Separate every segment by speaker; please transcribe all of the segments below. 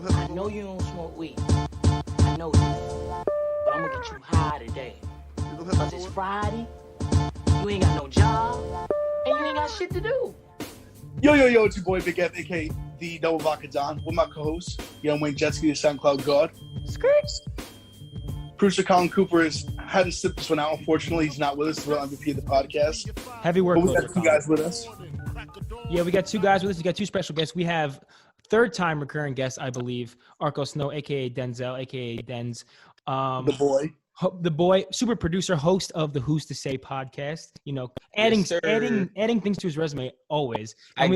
Speaker 1: I know you don't smoke weed. I know that. But I'm gonna get you high today. Cause it's Friday, you ain't got no job, and you ain't got shit to do.
Speaker 2: Yo, it's your boy Big F, aka the Double Vodka Don, with my co-host, Young Wayne Jetski, the SoundCloud God.
Speaker 1: Skirt.
Speaker 2: Producer Colin Cooper had to sit this one out. Unfortunately, he's not with us. We're on MVP of the podcast.
Speaker 3: Heavy work.
Speaker 2: But we got two guys with us.
Speaker 3: Yeah, we got two guys with us. We got two special guests. We have third-time recurring guest, I believe, Arco Snow, a.k.a. Denzel, a.k.a. Denz. The boy, super producer, host of the Who's to Say podcast. You know, adding things to his resume always. And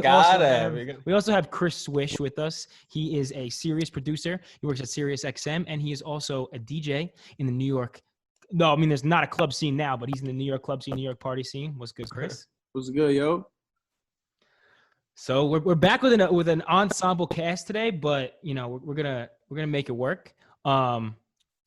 Speaker 3: we also have Chris Swish with us. He is a Sirius producer. He works at Sirius XM, and he is also a DJ in the New York. No, I mean, there's not a club scene now, but he's in the New York club scene, New York party scene. What's good, Chris?
Speaker 4: What's good, yo?
Speaker 3: So we're back with an ensemble cast today, but you know we're gonna make it work.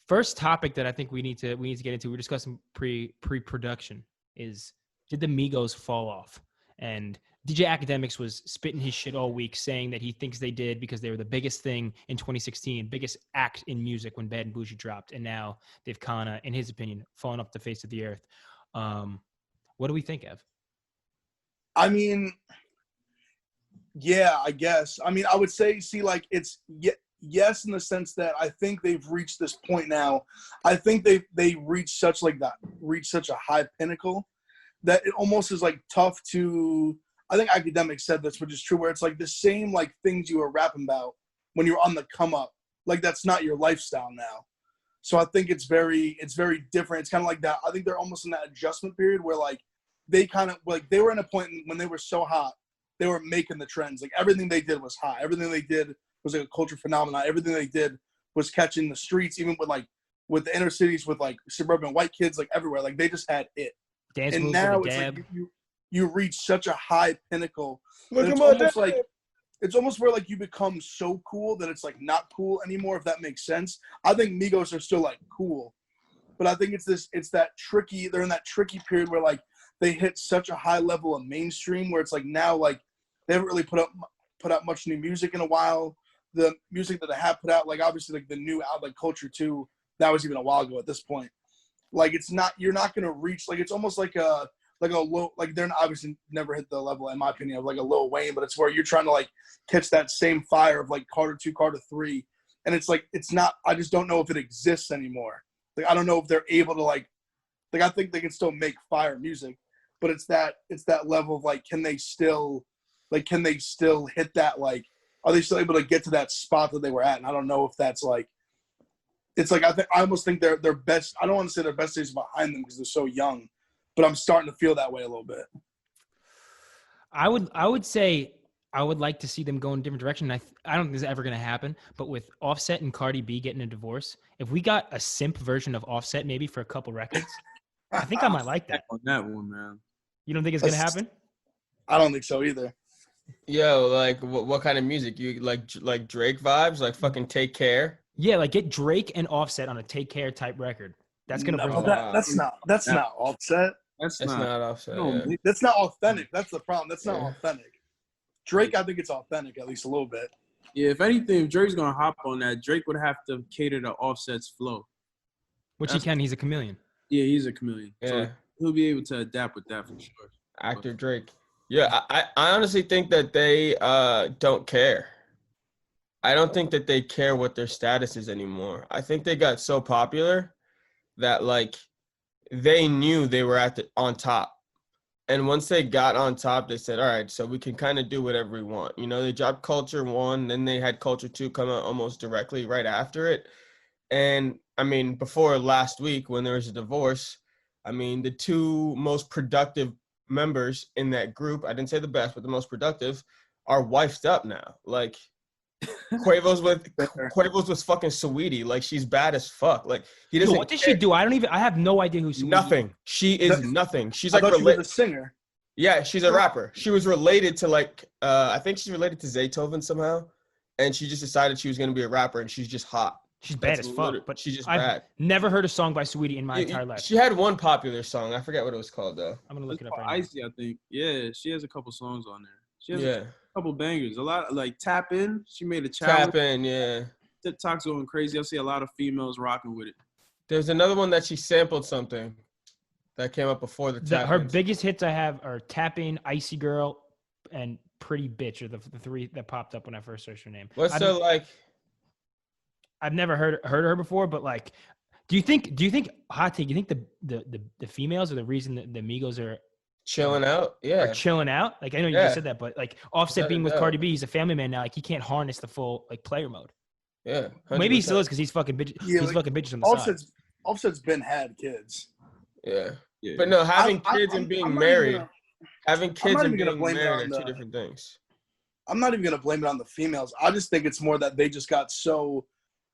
Speaker 3: First topic that I think we need to get into. We're discussing pre-production is, did the Migos fall off? And DJ Academics was spitting his shit all week, saying that he thinks they did because they were the biggest thing in 2016, biggest act in music when Bad and Bougie dropped, and now they've kind of, in his opinion, fallen off the face of the earth. What do we think, Ev?
Speaker 2: I mean, yeah, I guess. I mean, I would say, yes, in the sense that I think they've reached this point now. I think they reached such a high pinnacle that it almost is like tough to. I think Academics said this, which is true, where it's like the same like things you were rapping about when you were on the come up. Like that's not your lifestyle now. So I think it's very different. It's kind of like that. I think they're almost in that adjustment period where like they kind of like they were in a point when they were so hot, they were making the trends. Like everything they did was hot. Everything they did was like a culture phenomenon. Everything they did was catching the streets, even with the inner cities, with like suburban white kids, like everywhere. Like they just had it.
Speaker 3: Dance
Speaker 2: and
Speaker 3: moves
Speaker 2: now
Speaker 3: with a
Speaker 2: it's
Speaker 3: dab.
Speaker 2: like you reach such a high pinnacle. It's almost where like you become so cool that it's like not cool anymore, if that makes sense. I think Migos are still like cool, but I think they're in that tricky period where like they hit such a high level of mainstream where it's like now like they haven't really put out much new music in a while. The music that they have put out, like obviously like the new out like Culture 2, that was even a while ago at this point. Like you're not gonna reach, like it's almost like a low, like they're obviously never hit the level in my opinion of like a Lil Wayne, but it's where you're trying to like catch that same fire of like Carter 2, Carter 3, and it's like it's not. I just don't know if it exists anymore. Like I don't know if they're able to like I think they can still make fire music, but it's that level of like can they still hit that, like are they still able to get to that spot that they were at? And I don't know if that's like, it's like, I almost think their best, I don't want to say their best days are behind them because they're so young, but I'm starting to feel that way a little bit.
Speaker 3: I would say I would like to see them go in a different direction. I don't think this is ever going to happen, but with Offset and Cardi B getting a divorce, if we got a simp version of Offset maybe for a couple records, I think I might like that.
Speaker 4: On that one, man.
Speaker 3: You don't think it's going to happen?
Speaker 2: I don't think so either.
Speaker 5: Yo, like what kind of music? You like Drake vibes, like fucking Take Care?
Speaker 3: Yeah, like get Drake and Offset on a Take Care type record. That's gonna bring.
Speaker 2: That's not Offset.
Speaker 4: That's
Speaker 5: not Offset.
Speaker 4: No,
Speaker 5: Yeah.
Speaker 2: That's not authentic. That's the problem. That's not authentic. Drake, I think it's authentic at least a little bit.
Speaker 4: Yeah, if anything, if Drake's gonna hop on that, Drake would have to cater to Offset's flow.
Speaker 3: Which he can. He's a chameleon.
Speaker 4: Yeah, he's a chameleon.
Speaker 5: Yeah.
Speaker 4: So he'll be able to adapt with that for sure.
Speaker 5: Actor Drake. Yeah, I honestly think that they don't care. I don't think that they care what their status is anymore. I think they got so popular that like they knew they were on top. And once they got on top, they said, all right, so we can kind of do whatever we want. You know, they dropped Culture 1, then they had Culture 2 come out almost directly right after it. And I mean, before last week when there was a divorce, I mean, the two most productive members in that group, I didn't say the best, but the most productive, are wifed up now. Like Quavo's with fucking Saweetie. Like she's bad as fuck. Like he doesn't.
Speaker 3: What did she do? I have no idea who Saweetie is.
Speaker 5: Nothing. She is nothing. She's like
Speaker 2: she was a singer.
Speaker 5: Yeah, she's a rapper. She was related to like I think she's related to Zaytoven somehow, and she just decided she was gonna be a rapper, and she's just hot.
Speaker 3: She's bad as fuck, but
Speaker 5: she's just
Speaker 3: I've
Speaker 5: bad.
Speaker 3: Never heard a song by Saweetie in my entire life.
Speaker 5: She had one popular song. I forget what it was called though.
Speaker 3: I'm gonna look it up right
Speaker 4: Icy, I think. Yeah, she has a couple songs on there.
Speaker 5: Yeah.
Speaker 4: couple bangers. A lot like Tap In. She made a
Speaker 5: challenge. Tap In, yeah.
Speaker 4: TikTok's going crazy. I see a lot of females rocking with it.
Speaker 5: There's another one that she sampled something that came up before the Tap In.
Speaker 3: Her biggest hits I have are Tap In, Icy Girl, and Pretty Bitch are the three that popped up when I first searched her name.
Speaker 5: What's so like?
Speaker 3: I've never heard of her before, but like, do you think hot take? Do you think the females are the reason that the Migos are
Speaker 5: chilling out? Yeah,
Speaker 3: are chilling out. Like I know you just said that, but like Offset being with Cardi B, he's a family man now. Like he can't harness the full like player mode.
Speaker 5: Yeah, 100%.
Speaker 3: Maybe he still is because he's fucking bitch. Yeah, he's fucking bitches on the side.
Speaker 2: Offset's been had kids.
Speaker 5: Yeah, but no, having kids and being married, having kids and being married are two different things.
Speaker 2: I'm not even gonna blame it on the females. I just think it's more that they just got so.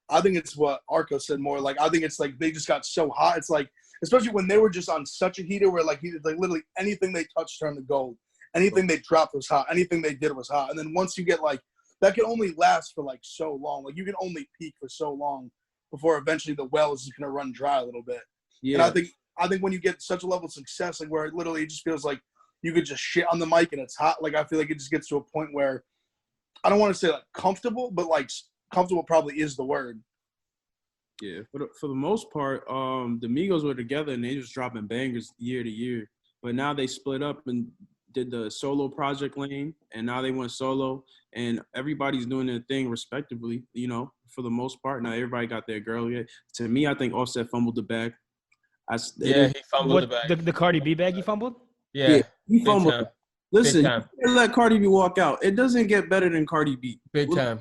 Speaker 2: I think it's what Arco said more. Like I think it's like they just got so hot. It's like especially when they were just on such a heater where like literally anything they touched turned to gold. Anything they dropped was hot. Anything they did was hot. And then once you get like that can only last for like so long. Like you can only peak for so long before eventually the well is just gonna run dry a little bit. Yeah. And I think when you get such a level of success, like where it literally just feels like you could just shit on the mic and it's hot. Like I feel like it just gets to a point where I don't want to say like comfortable, but like comfortable probably is the word.
Speaker 4: Yeah, for the most part, the Migos were together and they just dropping bangers year to year. But now they split up and did the solo project lane, and now they went solo, and everybody's doing their thing respectively. You know, for the most part, now everybody got their girl. Yeah. To me, I think Offset fumbled the bag.
Speaker 5: He fumbled the bag.
Speaker 3: The Cardi B bag he fumbled?
Speaker 5: Yeah,
Speaker 4: he fumbled. Listen, you let Cardi B walk out. It doesn't get better than Cardi B.
Speaker 5: Big time.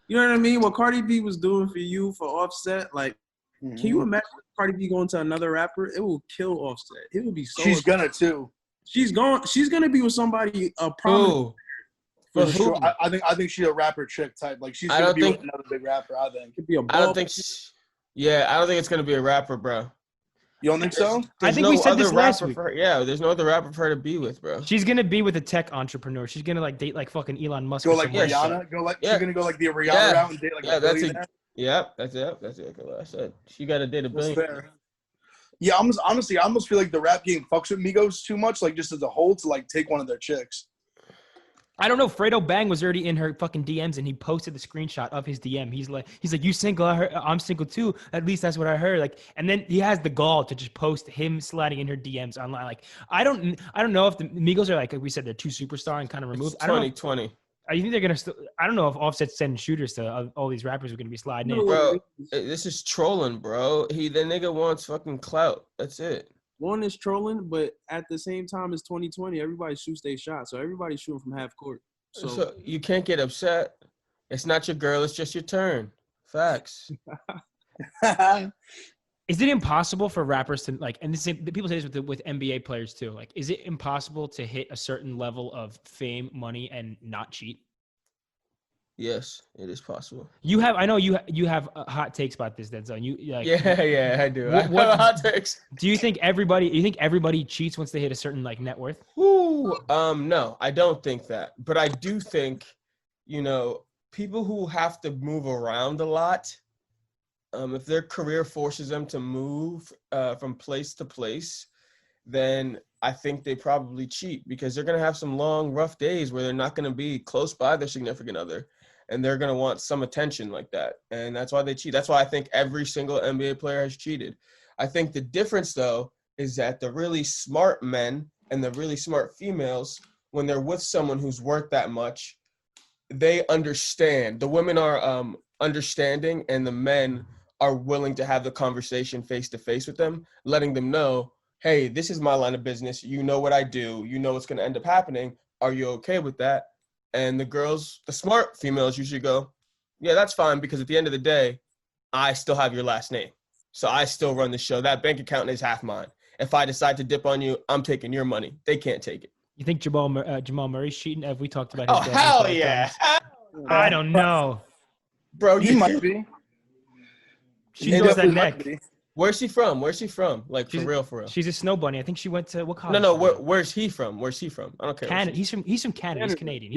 Speaker 4: You know what I mean? What Cardi B was doing for you for Offset, like, can you imagine Cardi B going to another rapper? It will kill Offset. It will be so.
Speaker 2: She's gonna too.
Speaker 4: She's gonna be with somebody prominent.
Speaker 2: For sure. I think she's a rapper chick type. Like she's gonna be with another big rapper. I think.
Speaker 5: I don't think it's gonna be a rapper, bro.
Speaker 2: You don't think so?
Speaker 3: I think we said this last week.
Speaker 5: There's no other rapper for her to be with, bro.
Speaker 3: She's gonna be with a tech entrepreneur. She's gonna like date like fucking Elon Musk.
Speaker 2: Go like Rihanna. She's gonna go like the Rihanna route and date like a billionaire.
Speaker 5: That's it. That's it. Like I said, she got to date a billionaire.
Speaker 2: Yeah, honestly, I almost feel like the rap game fucks with Migos too much, like just as a whole, to like take one of their chicks.
Speaker 3: I don't know. Fredo Bang was already in her fucking DMs, and he posted the screenshot of his DM. He's like, you single? I'm single too. At least that's what I heard. Like, and then he has the gall to just post him sliding in her DMs online. Like, I don't know if the Migos are like we said, they're too superstar and kind of removed.
Speaker 5: 2020.
Speaker 3: I think they're gonna. I don't know if Offset's sending shooters to all these rappers are gonna be sliding in.
Speaker 5: Bro, this is trolling, bro. The nigga wants fucking clout. That's it.
Speaker 4: One is trolling, but at the same time, it's 2020. Everybody shoots their shot, so everybody's shooting from half court.
Speaker 5: So you can't get upset. It's not your girl. It's just your turn. Facts.
Speaker 3: Is it impossible for rappers to like? And people say this with NBA players too. Like, is it impossible to hit a certain level of fame, money, and not cheat?
Speaker 5: Yes, it is possible.
Speaker 3: I know you have hot takes about this, Denzel. You like,
Speaker 5: yeah, I do. What hot takes?
Speaker 3: Do you think everybody cheats once they hit a certain like net worth?
Speaker 5: No, I don't think that. But I do think, people who have to move around a lot, if their career forces them to move from place to place, then I think they probably cheat because they're going to have some long, rough days where they're not going to be close by their significant other. And they're going to want some attention like that. And that's why they cheat. That's why I think every single NBA player has cheated. I think the difference, though, is that the really smart men and the really smart females, when they're with someone who's worth that much, they understand. The women are understanding and the men are willing to have the conversation face-to-face with them, letting them know, hey, this is my line of business. You know what I do. You know what's going to end up happening. Are you okay with that? And the girls, the smart females usually go, yeah, that's fine because at the end of the day, I still have your last name. So I still run the show. That bank account is half mine. If I decide to dip on you, I'm taking your money. They can't take it.
Speaker 3: You think Jamal Murray's cheating? Have we talked about his
Speaker 5: hell yeah.
Speaker 3: I don't know.
Speaker 2: Bro, he might be.
Speaker 3: She knows that neck.
Speaker 5: Where's she from? Like, for real.
Speaker 3: She's a snow bunny. I think she went to what college?
Speaker 5: No. Where's he from? I don't care.
Speaker 3: Canada. He's from Canada. He's Canadian.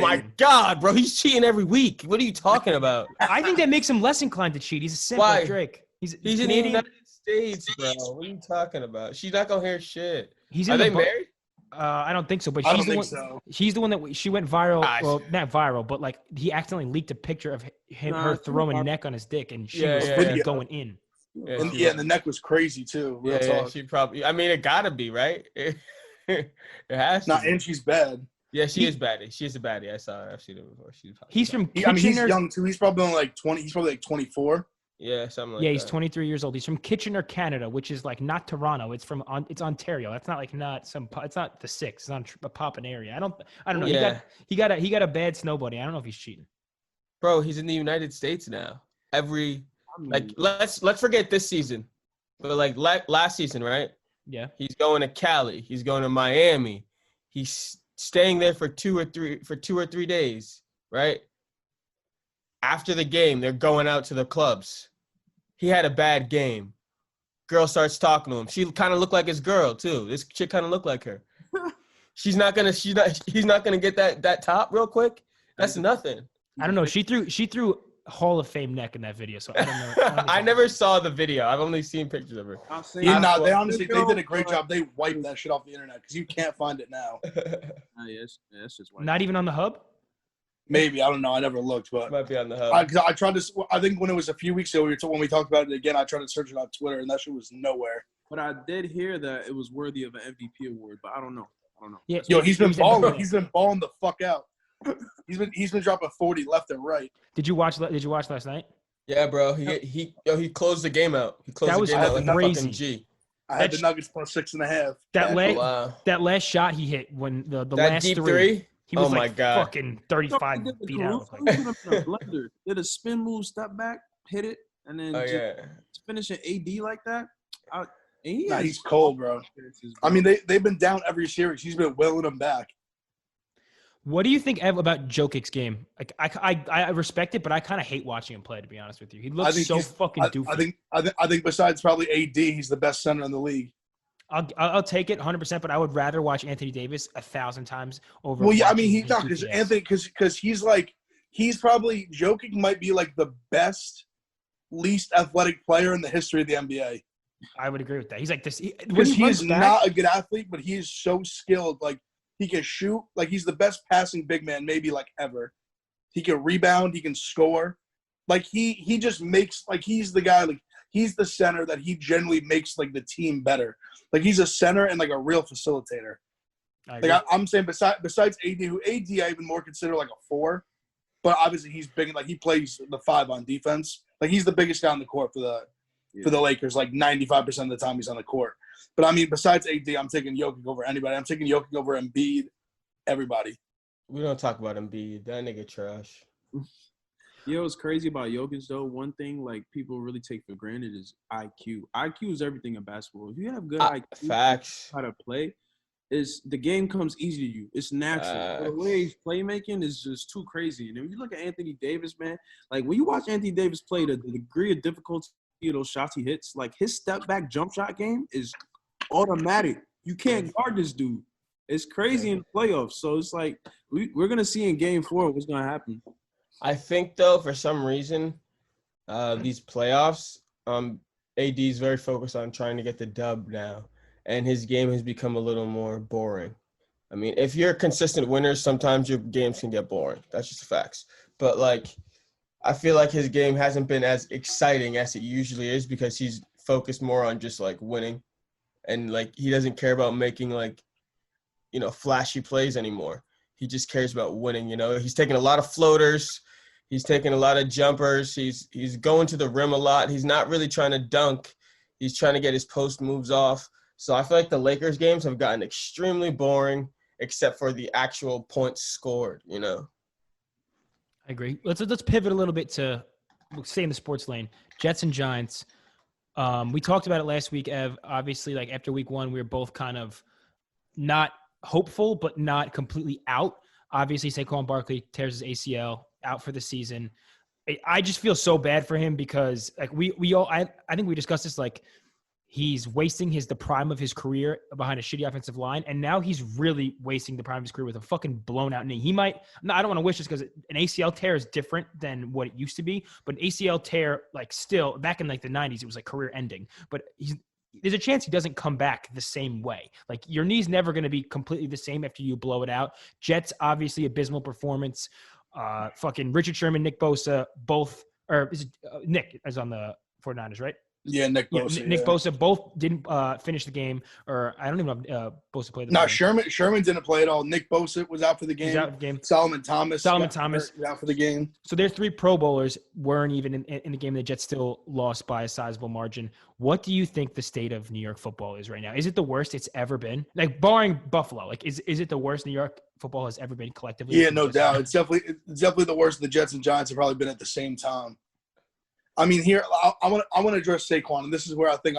Speaker 5: My God, bro. He's cheating every week. What are you talking about?
Speaker 3: I think that makes him less inclined to cheat. He's a simp like Drake. He's
Speaker 5: in the United States, bro. What are you talking about? She's not going to hear shit. Are they married?
Speaker 3: I don't think so, but
Speaker 2: I
Speaker 3: she's
Speaker 2: don't
Speaker 3: the one.
Speaker 2: think so.
Speaker 3: She's the one that she went viral.
Speaker 5: Gosh.
Speaker 3: Well, not viral, but like he accidentally leaked a picture of her throwing neck on his dick, and she was
Speaker 2: yeah.
Speaker 3: going in.
Speaker 5: Yeah,
Speaker 2: and the neck was crazy too.
Speaker 5: Yeah, she probably. I mean, it gotta be right. It has to.
Speaker 2: And she's bad.
Speaker 5: Yeah, she is baddie. She's a baddie. I saw her. I've seen her before.
Speaker 3: He's from Kitchener.
Speaker 2: He's young too. He's probably only like 20. He's probably like 24.
Speaker 5: Yeah, something like that.
Speaker 3: Yeah, he's 23 years old. He's from Kitchener, Canada, which is like not Toronto. It's it's Ontario. That's not it's not the six. It's not a poppin' area. I don't know.
Speaker 5: Yeah.
Speaker 3: He got a bad snow buddy. I don't know if he's cheating.
Speaker 5: Bro, he's in the United States now. Let's forget this season, but like last season, right?
Speaker 3: Yeah.
Speaker 5: He's going to Cali. He's going to Miami. He's staying there for 2 or 3 days, right? After the game, they're going out to the clubs. He had a bad game. Girl starts talking to him. She kind of looked like his girl too. This chick kind of looked like her. He's not gonna get that top real quick. That's nothing.
Speaker 3: I don't know. She threw Hall of Fame neck in that video, so I don't know.
Speaker 5: I never saw the video. I've only seen pictures of her.
Speaker 2: They did a great job. They wiped that shit off the internet because you can't find it now.
Speaker 4: Yes, that's just
Speaker 3: not even on the hub.
Speaker 2: Maybe, I don't know. I never looked, but
Speaker 5: might be on the hub.
Speaker 2: I tried to. I think when it was a few weeks ago, when we talked about it again, I tried to search it on Twitter, and that shit was nowhere.
Speaker 4: But I did hear that it was worthy of an MVP award, but I don't know.
Speaker 3: Yeah,
Speaker 2: yo, he's been balling. He's been balling the fuck out. He's been dropping 40 left and right.
Speaker 3: Did you watch last night?
Speaker 5: Yeah, bro. He closed the game out. He closed the game out like a fucking G.
Speaker 2: I had the Nuggets plus 6.5.
Speaker 3: That last shot he hit when the
Speaker 5: that
Speaker 3: last
Speaker 5: deep three.
Speaker 3: He was
Speaker 5: my God.
Speaker 3: Fucking 35 feet out.
Speaker 4: Blender. Did a spin move, step back, hit it, and then finish an AD like that.
Speaker 2: He's cold, bro. I mean, they've been down every series. He's been willing them back.
Speaker 3: What do you think, Ev, about Jokic's game? Like, I respect it, but I kind of hate watching him play. To be honest with you, he looks so fucking doofy.
Speaker 2: I think besides probably AD, he's the best center in the league.
Speaker 3: I'll take it 100%, but I would rather watch Anthony Davis 1,000 times over.
Speaker 2: Well, yeah, I mean, he's not because Anthony, because he's probably Jokic might be like the best, least athletic player in the history of the NBA.
Speaker 3: I would agree with that. He's like this
Speaker 2: because he's not a good athlete, but he is so skilled. Like he can shoot. Like he's the best passing big man maybe like ever. He can rebound. He can score. Like he just makes like he's the guy like. He's the center that he generally makes like the team better. Like he's a center and like a real facilitator. Like I'm saying, besides AD, who AD I even more consider like a 4, but obviously he's big and like he plays the 5 on defense. Like he's the biggest guy on the court for the Lakers. Like 95% of the time he's on the court. But I mean, besides AD, I'm taking Jokic over anybody. I'm taking Jokic over Embiid. Everybody.
Speaker 5: We don't talk about Embiid. That nigga trash.
Speaker 4: You know what's crazy about Jokic, though? One thing, like, people really take for granted is IQ. IQ is everything in basketball. If you have good IQ,
Speaker 5: facts.
Speaker 4: How to play, the game comes easy to you. It's natural. The way he's playmaking is just too crazy. And if you look at Anthony Davis, man, like, when you watch Anthony Davis play, the degree of difficulty of those shots he hits, like, his step-back jump shot game is automatic. You can't guard this dude. It's crazy in the playoffs. So it's like we're going to see in Game 4 what's going to happen.
Speaker 5: I think, though, for some reason, these playoffs, AD is very focused on trying to get the dub now, and his game has become a little more boring. I mean, if you're a consistent winner, sometimes your games can get boring. That's just facts. But, like, I feel like his game hasn't been as exciting as it usually is because he's focused more on just, like, winning. And, like, he doesn't care about making, like, you know, flashy plays anymore. He just cares about winning, you know. He's taking a lot of floaters. He's taking a lot of jumpers. He's going to the rim a lot. He's not really trying to dunk. He's trying to get his post moves off. So I feel like the Lakers games have gotten extremely boring except for the actual points scored, you know.
Speaker 3: I agree. Let's pivot a little bit to stay in the sports lane. Jets and Giants. We talked about it last week, Ev. Obviously, like after week 1, we were both kind of not hopeful, but not completely out. Obviously, Saquon Barkley tears his ACL, out for the season. I just feel so bad for him because like we all I think we discussed this, like he's wasting the prime of his career behind a shitty offensive line, and now he's really wasting the prime of his career with a fucking blown out knee. He might I don't want to wish this because an ACL tear is different than what it used to be, but an ACL tear, like still back in like the 90s, it was like career ending. But there's a chance he doesn't come back the same way. Like, your knee's never going to be completely the same after you blow it out. Jets, obviously, abysmal performance. Fucking Richard Sherman, Nick Bosa, both, or is it Nick is on the 49ers, right?
Speaker 2: Yeah, Nick Bosa.
Speaker 3: Nick Bosa both didn't finish the game, or I don't even know if Bosa played the game.
Speaker 2: No, Sherman didn't play at all. Nick Bosa was out for the game.
Speaker 3: He's out for the game.
Speaker 2: Solomon Thomas
Speaker 3: was
Speaker 2: out for the game.
Speaker 3: So their 3 Pro Bowlers weren't even in the game. The Jets still lost by a sizable margin. What do you think the state of New York football is right now? Is it the worst it's ever been? Like, barring Buffalo, like is it the worst New York football has ever been collectively?
Speaker 2: Yeah, no doubt. It's definitely the worst the Jets and Giants have probably been at the same time. I mean, here I want to address Saquon, and this is where I think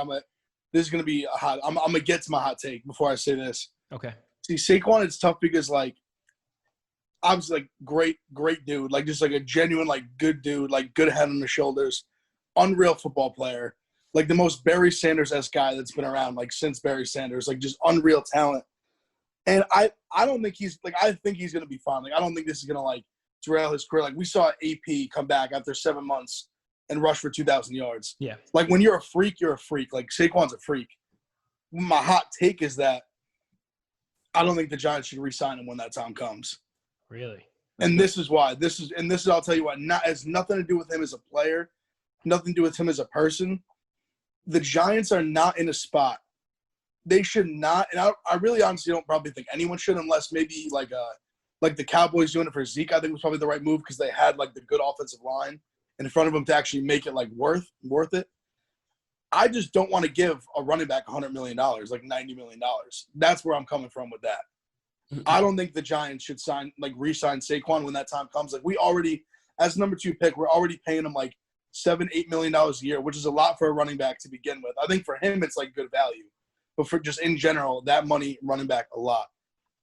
Speaker 2: this is going to be a hot. I'm going to get to my hot take before I say this.
Speaker 3: Okay.
Speaker 2: See, Saquon, it's tough because, like, obviously, like, great dude, like, just like a genuine, like, good dude, like, good head on the shoulders, unreal football player, like the most Barry Sanders-esque guy that's been around, like, since Barry Sanders, like, just unreal talent. And I don't think I think he's going to be fine. Like, I don't think this is going to, like, derail his career. Like, we saw AP come back after 7 months and rush for 2,000 yards.
Speaker 3: Yeah.
Speaker 2: Like, when you're a freak, you're a freak. Like, Saquon's a freak. My hot take is that I don't think the Giants should re-sign him when that time comes.
Speaker 3: Really?
Speaker 2: And this is why. I'll tell you what, has nothing to do with him as a player, nothing to do with him as a person. The Giants are not in a spot. They should not, and I really honestly don't probably think anyone should, unless maybe like the Cowboys doing it for Zeke, I think was probably the right move because they had like the good offensive line in front of them to actually make it like worth it. I just don't want to give a running back $100 million, like $90 million. That's where I'm coming from with that. I don't think the Giants should re-sign Saquon when that time comes. Like, we already, as number 2 pick, we're already paying him like $7-8 million a year, which is a lot for a running back to begin with. I think for him it's like good value, but for just in general, that money running back a lot.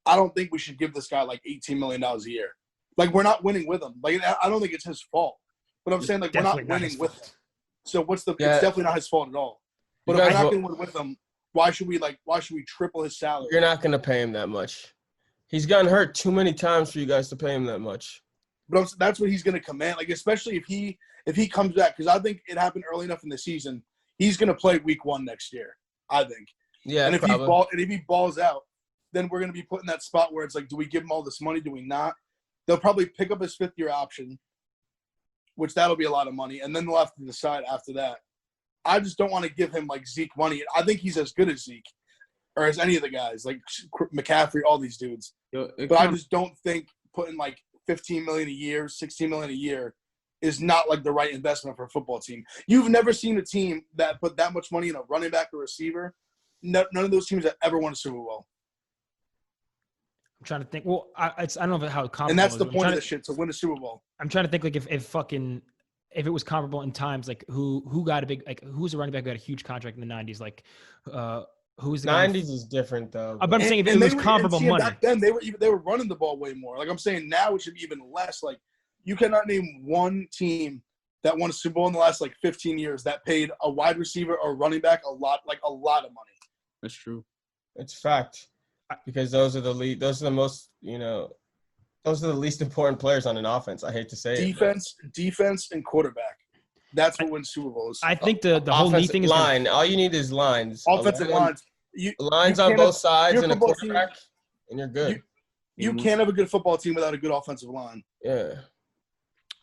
Speaker 2: I don't think we should give this guy like $18 million a year. Like, we're not winning with him. Like, I don't think it's his fault. But I'm saying, like, we're not winning with him. So it's definitely not his fault at all. But if we're not going to win with him, why should we triple his salary?
Speaker 5: You're not going to pay him that much. He's gotten hurt too many times for you guys to pay him that much.
Speaker 2: But that's what he's going to command. Like, especially if he comes back, because I think it happened early enough in the season. He's going to play week 1 next year, I think.
Speaker 5: Yeah,
Speaker 2: and if he balls out, then we're going to be put in that spot where it's like, do we give him all this money? Do we not? They'll probably pick up his 5th-year option, which that'll be a lot of money, and then they'll have to decide after that. I just don't want to give him, like, Zeke money. I think he's as good as Zeke or as any of the guys, like McCaffrey, all these dudes. But I just don't think putting, like, $15 million a year, $16 million a year is not, like, the right investment for a football team. You've never seen a team that put that much money in a running back or receiver. None of those teams have ever won a Super Bowl.
Speaker 3: I'm trying to think. Well, I don't know how comparable.
Speaker 2: And that's the point of the shit, to win a Super Bowl.
Speaker 3: I'm trying to think, like, if it was comparable in times, like who got a big, like, who's a running back who got a huge contract in the 90s, like who's the
Speaker 5: 90s is different though.
Speaker 3: But I'm saying if it was comparable money.
Speaker 2: Back then they were running the ball way more. Like, I'm saying now it should be even less. Like, you cannot name one team that won a Super Bowl in the last like 15 years that paid a wide receiver or running back a lot of money.
Speaker 4: That's true.
Speaker 5: It's fact. Because those are the most, those are the least important players on an offense. I hate to say
Speaker 2: defense, and quarterback. That's what wins Super Bowls.
Speaker 3: I think the whole knee thing is
Speaker 5: line. All you need is lines.
Speaker 2: Offensive lines.
Speaker 5: Lines on both sides and a quarterback, and you're good.
Speaker 2: You can't have a good football team without a good offensive line.
Speaker 5: Yeah.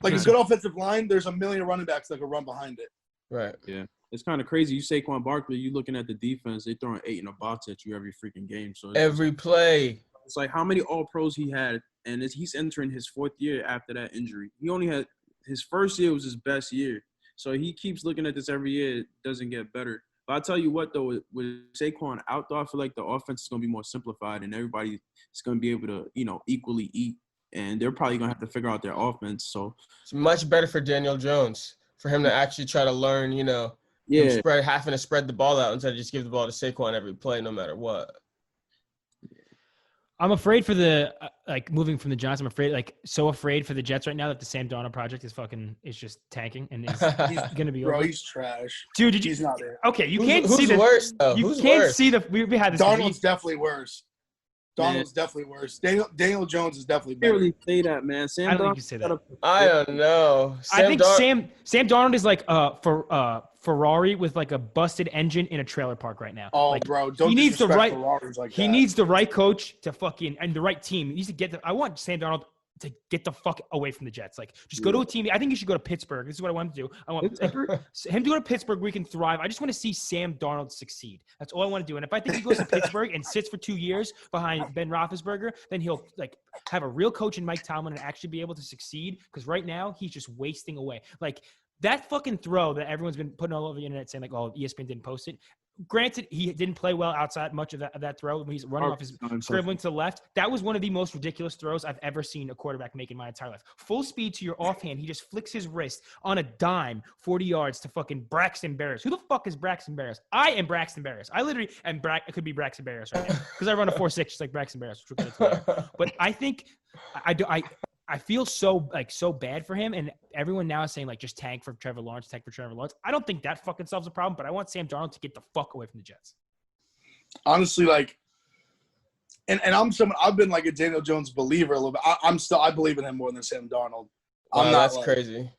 Speaker 2: Like, a good offensive line, there's a million running backs that can run behind it.
Speaker 5: Right.
Speaker 4: Yeah. It's kind of crazy. You Saquon Barkley, you looking at the defense, they throwing 8 in a box at you every freaking game. So
Speaker 5: every play.
Speaker 4: It's like how many All-Pros he had, and he's entering his 4th year after that injury. He only had his first year was his best year. So he keeps looking at this every year. It doesn't get better. But I'll tell you what, though, with Saquon out, though, I feel like the offense is going to be more simplified, and everybody is going to be able to, equally eat. And they're probably going to have to figure out their offense. So
Speaker 5: it's much better for Daniel Jones, for him to actually try to learn, having to spread the ball out instead of just give the ball to Saquon every play, no matter what.
Speaker 3: I'm afraid for the moving from the Giants. I'm so afraid for the Jets right now that the Sam Darnold project is just tanking and he's gonna be.
Speaker 2: Bro,
Speaker 3: over.
Speaker 2: he's trash.
Speaker 3: Dude,
Speaker 2: he's not there.
Speaker 3: Okay, you can't see the
Speaker 5: worse though.
Speaker 3: You can't see the. We had this.
Speaker 2: Darnold's definitely worse. Donald's definitely worse. Daniel Jones is definitely better.
Speaker 4: You can't really say that, man.
Speaker 3: I don't think you can say that.
Speaker 5: I don't know.
Speaker 3: I think Sam Darnold is like Ferrari with like a busted engine in a trailer park right now.
Speaker 2: Oh,
Speaker 3: like,
Speaker 2: bro, don't
Speaker 3: he needs the right.
Speaker 2: Ferraris like
Speaker 3: he
Speaker 2: that.
Speaker 3: needs the right coach to fucking and the right team. He needs to get. I want Sam Darnold to get the fuck away from the Jets. Like, just go to a team. I think you should go to Pittsburgh. This is what I want to do. I want him to go to Pittsburgh where he can thrive. I just want to see Sam Darnold succeed. That's all I want to do. And if I think he goes to Pittsburgh and sits for 2 years behind Ben Roethlisberger, then he'll like have a real coach in Mike Tomlin and actually be able to succeed. Because right now he's just wasting away. Like that fucking throw that everyone's been putting all over the internet saying like, oh, ESPN didn't post it. Granted, he didn't play well outside much of that throw when he's running off his scribbling to the left. That was one of the most ridiculous throws I've ever seen a quarterback make in my entire life. Full speed to your offhand. He just flicks his wrist on a dime, 40 yards to fucking Braxton Berrios. Who the fuck is Braxton Berrios? I am Braxton Berrios. I literally am I could be Braxton Berrios right now because I run a 4.6 just like Braxton Berrios. But I think I feel so bad for him, and everyone now is saying like just tank for Trevor Lawrence. I don't think that fucking solves the problem, but I want Sam Darnold to get the fuck away from the Jets.
Speaker 2: Honestly, like, and I've been like a Daniel Jones believer a little bit. I believe in him more than Sam Darnold.
Speaker 5: Wow, that's crazy.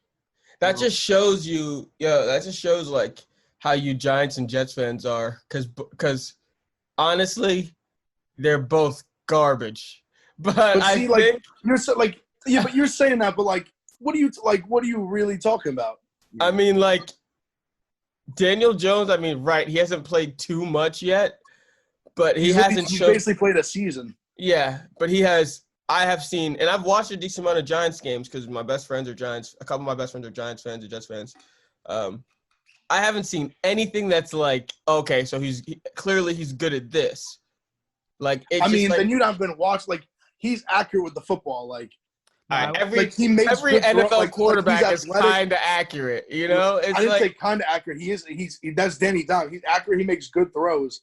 Speaker 5: That just shows you, that just shows like how you Giants and Jets fans are, because honestly, they're both garbage. But I think
Speaker 2: you're so, like. Yeah, but you're saying that, but like, what are you really talking about?
Speaker 5: I mean, like, Daniel Jones. I mean, right? He hasn't played too much yet, but he hasn't shown.
Speaker 2: Basically played a season.
Speaker 5: Yeah, but he has. I have seen, and I've watched a decent amount of Giants games because my best friends are Giants. A couple of my best friends are Giants fans or Jets fans. I haven't seen anything that's like, okay, so he's clearly good at this. Like,
Speaker 2: then you haven't been watched. Like, he's accurate with the football. Like.
Speaker 5: Every NFL quarterback is kind of accurate, you know. It's
Speaker 2: I didn't say kind of accurate. That's Danny Dimes. He's accurate. He makes good throws.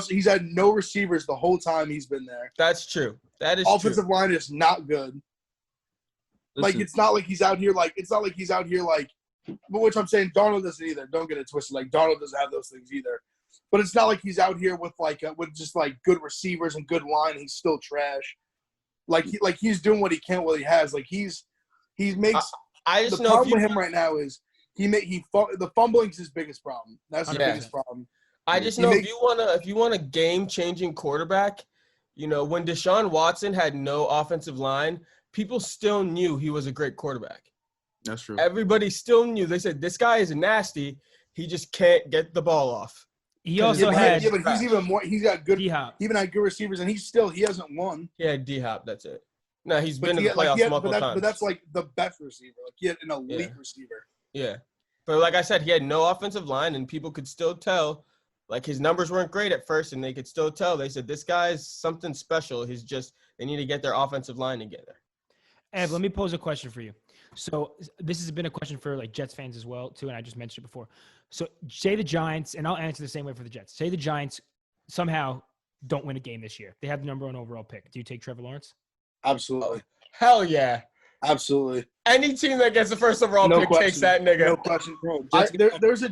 Speaker 2: He's had no receivers the whole time he's been there.
Speaker 5: That's true. That is
Speaker 2: offensive line is not good. Like it's not like he's out here like but which I'm saying Darnold doesn't either. Don't get it twisted. Like Darnold doesn't have those things either. But it's not like he's out here with with just like good receivers and good line. He's still trash. He's doing what he can while he has. Like he makes.
Speaker 5: I just
Speaker 2: the
Speaker 5: know
Speaker 2: problem with him right now is the fumbling is his biggest problem. That's the biggest problem.
Speaker 5: I just know if you want a game-changing quarterback, you know, when Deshaun Watson had no offensive line, people still knew he was a great quarterback.
Speaker 4: That's true.
Speaker 5: Everybody still knew. They said this guy is nasty. He just can't get the ball off.
Speaker 3: He also had.
Speaker 2: Yeah, but he's even more. He's got good.
Speaker 3: D-Hop.
Speaker 2: Even had good receivers, and he hasn't won.
Speaker 5: He had D-Hop. That's it. No, he's been in the playoffs multiple times.
Speaker 2: But that's like the best receiver. Like he had an elite receiver.
Speaker 5: Yeah, but like I said, he had no offensive line, and people could still tell. Like his numbers weren't great at first, and they could still tell. They said this guy's something special. They need to get their offensive line together.
Speaker 3: Ev, let me pose a question for you. So this has been a question for like Jets fans as well too, and I just mentioned it before. So say the Giants, and I'll answer the same way for the Jets. Say the Giants somehow don't win a game this year. They have the number 1 overall pick. Do you take Trevor Lawrence?
Speaker 2: Absolutely.
Speaker 5: Hell yeah.
Speaker 2: Absolutely.
Speaker 5: Any team that gets the first overall pick takes that nigga.
Speaker 2: No question. There's a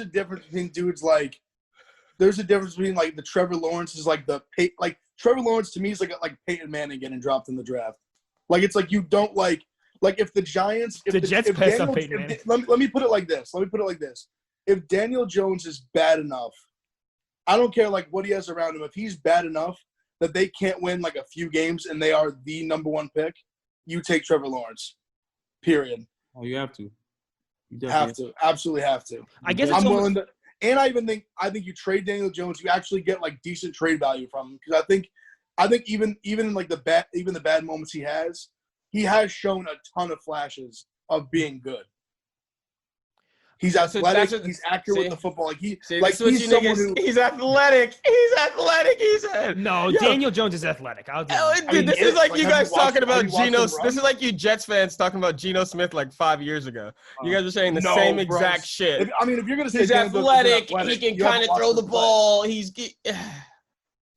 Speaker 2: difference between dudes like. There's a difference between like the Trevor Lawrence is like Trevor Lawrence to me is like Peyton Manning getting dropped in the draft. Like it's like you don't like if the Giants
Speaker 3: let
Speaker 2: me put it like this. If Daniel Jones is bad enough, I don't care like what he has around him. If he's bad enough that they can't win like a few games and they are the number 1 pick, you take Trevor Lawrence. Period.
Speaker 4: Oh, you have to.
Speaker 2: You have to. Absolutely have to.
Speaker 3: I guess
Speaker 2: I'm willing to. And I think you trade Daniel Jones, you actually get like decent trade value from him because I think even in like the bad moments he has shown a ton of flashes of being good. He's athletic. He's accurate with the football. Like he's someone who.
Speaker 5: He's athletic. He's athletic. He said.
Speaker 3: No, Daniel Jones is athletic.
Speaker 5: This is like you guys talking about Geno. This is like you Jets fans talking about Geno Smith like 5 years ago. You guys are saying the same exact shit.
Speaker 2: If you're gonna say
Speaker 5: he's athletic, he can kind of throw the ball.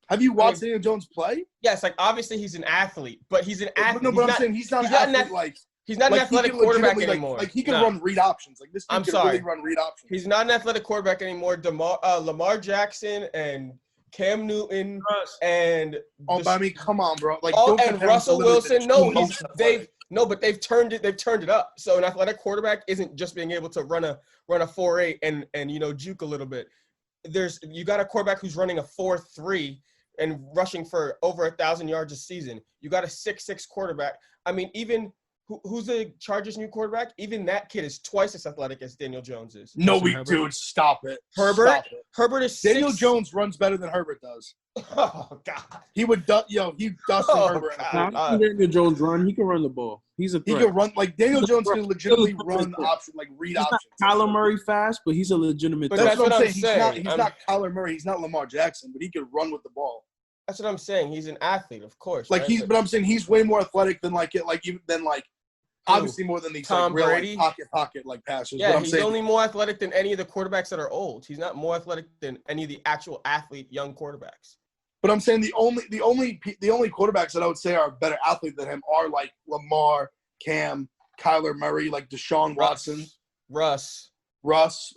Speaker 2: Have you watched Daniel Jones play?
Speaker 5: Yes, like obviously he's an athlete, but he's an athlete.
Speaker 2: No, but I'm saying he's not an athlete.
Speaker 5: He's not an athletic quarterback anymore.
Speaker 2: Like he can run read options. Like this.
Speaker 5: I'm sorry. Really run read options. He's not an athletic quarterback anymore. Lamar Jackson and Cam Newton, and
Speaker 2: I mean, come on, bro. Like,
Speaker 5: and Russell Wilson. But they've turned it up. So an athletic quarterback isn't just being able to run a 4.8 and juke a little bit. You got a quarterback who's running a 4.3 and rushing for over 1,000 yards a season. You got a 6'6" quarterback. I mean, even who's the Chargers' new quarterback? Even that kid is twice as athletic as Daniel Jones is.
Speaker 2: No, dude, stop it.
Speaker 5: Herbert is
Speaker 2: Daniel Jones runs better than Herbert does.
Speaker 5: Oh God,
Speaker 2: he dusted Herbert.
Speaker 4: Daniel Jones run. He can run the ball. He's a threat.
Speaker 2: He can run like Daniel Jones can legitimately run option, like read options.
Speaker 4: Kyler Murray fast, but he's a legitimate.
Speaker 2: But that's what I'm saying. He's not Kyler Murray. He's not Lamar Jackson, but he can run with the ball.
Speaker 5: That's what I'm saying. He's an athlete, of course.
Speaker 2: Like
Speaker 5: right?
Speaker 2: but I'm saying he's way more athletic than obviously more than these
Speaker 5: Tom
Speaker 2: real
Speaker 5: Brady?
Speaker 2: pocket passers.
Speaker 5: Yeah, he's only more athletic than any of the quarterbacks that are old. He's not more athletic than any of the actual young quarterbacks.
Speaker 2: But I'm saying the only quarterbacks that I would say are a better athlete than him are like Lamar, Cam, Kyler Murray, like Deshaun Watson,
Speaker 5: Russ.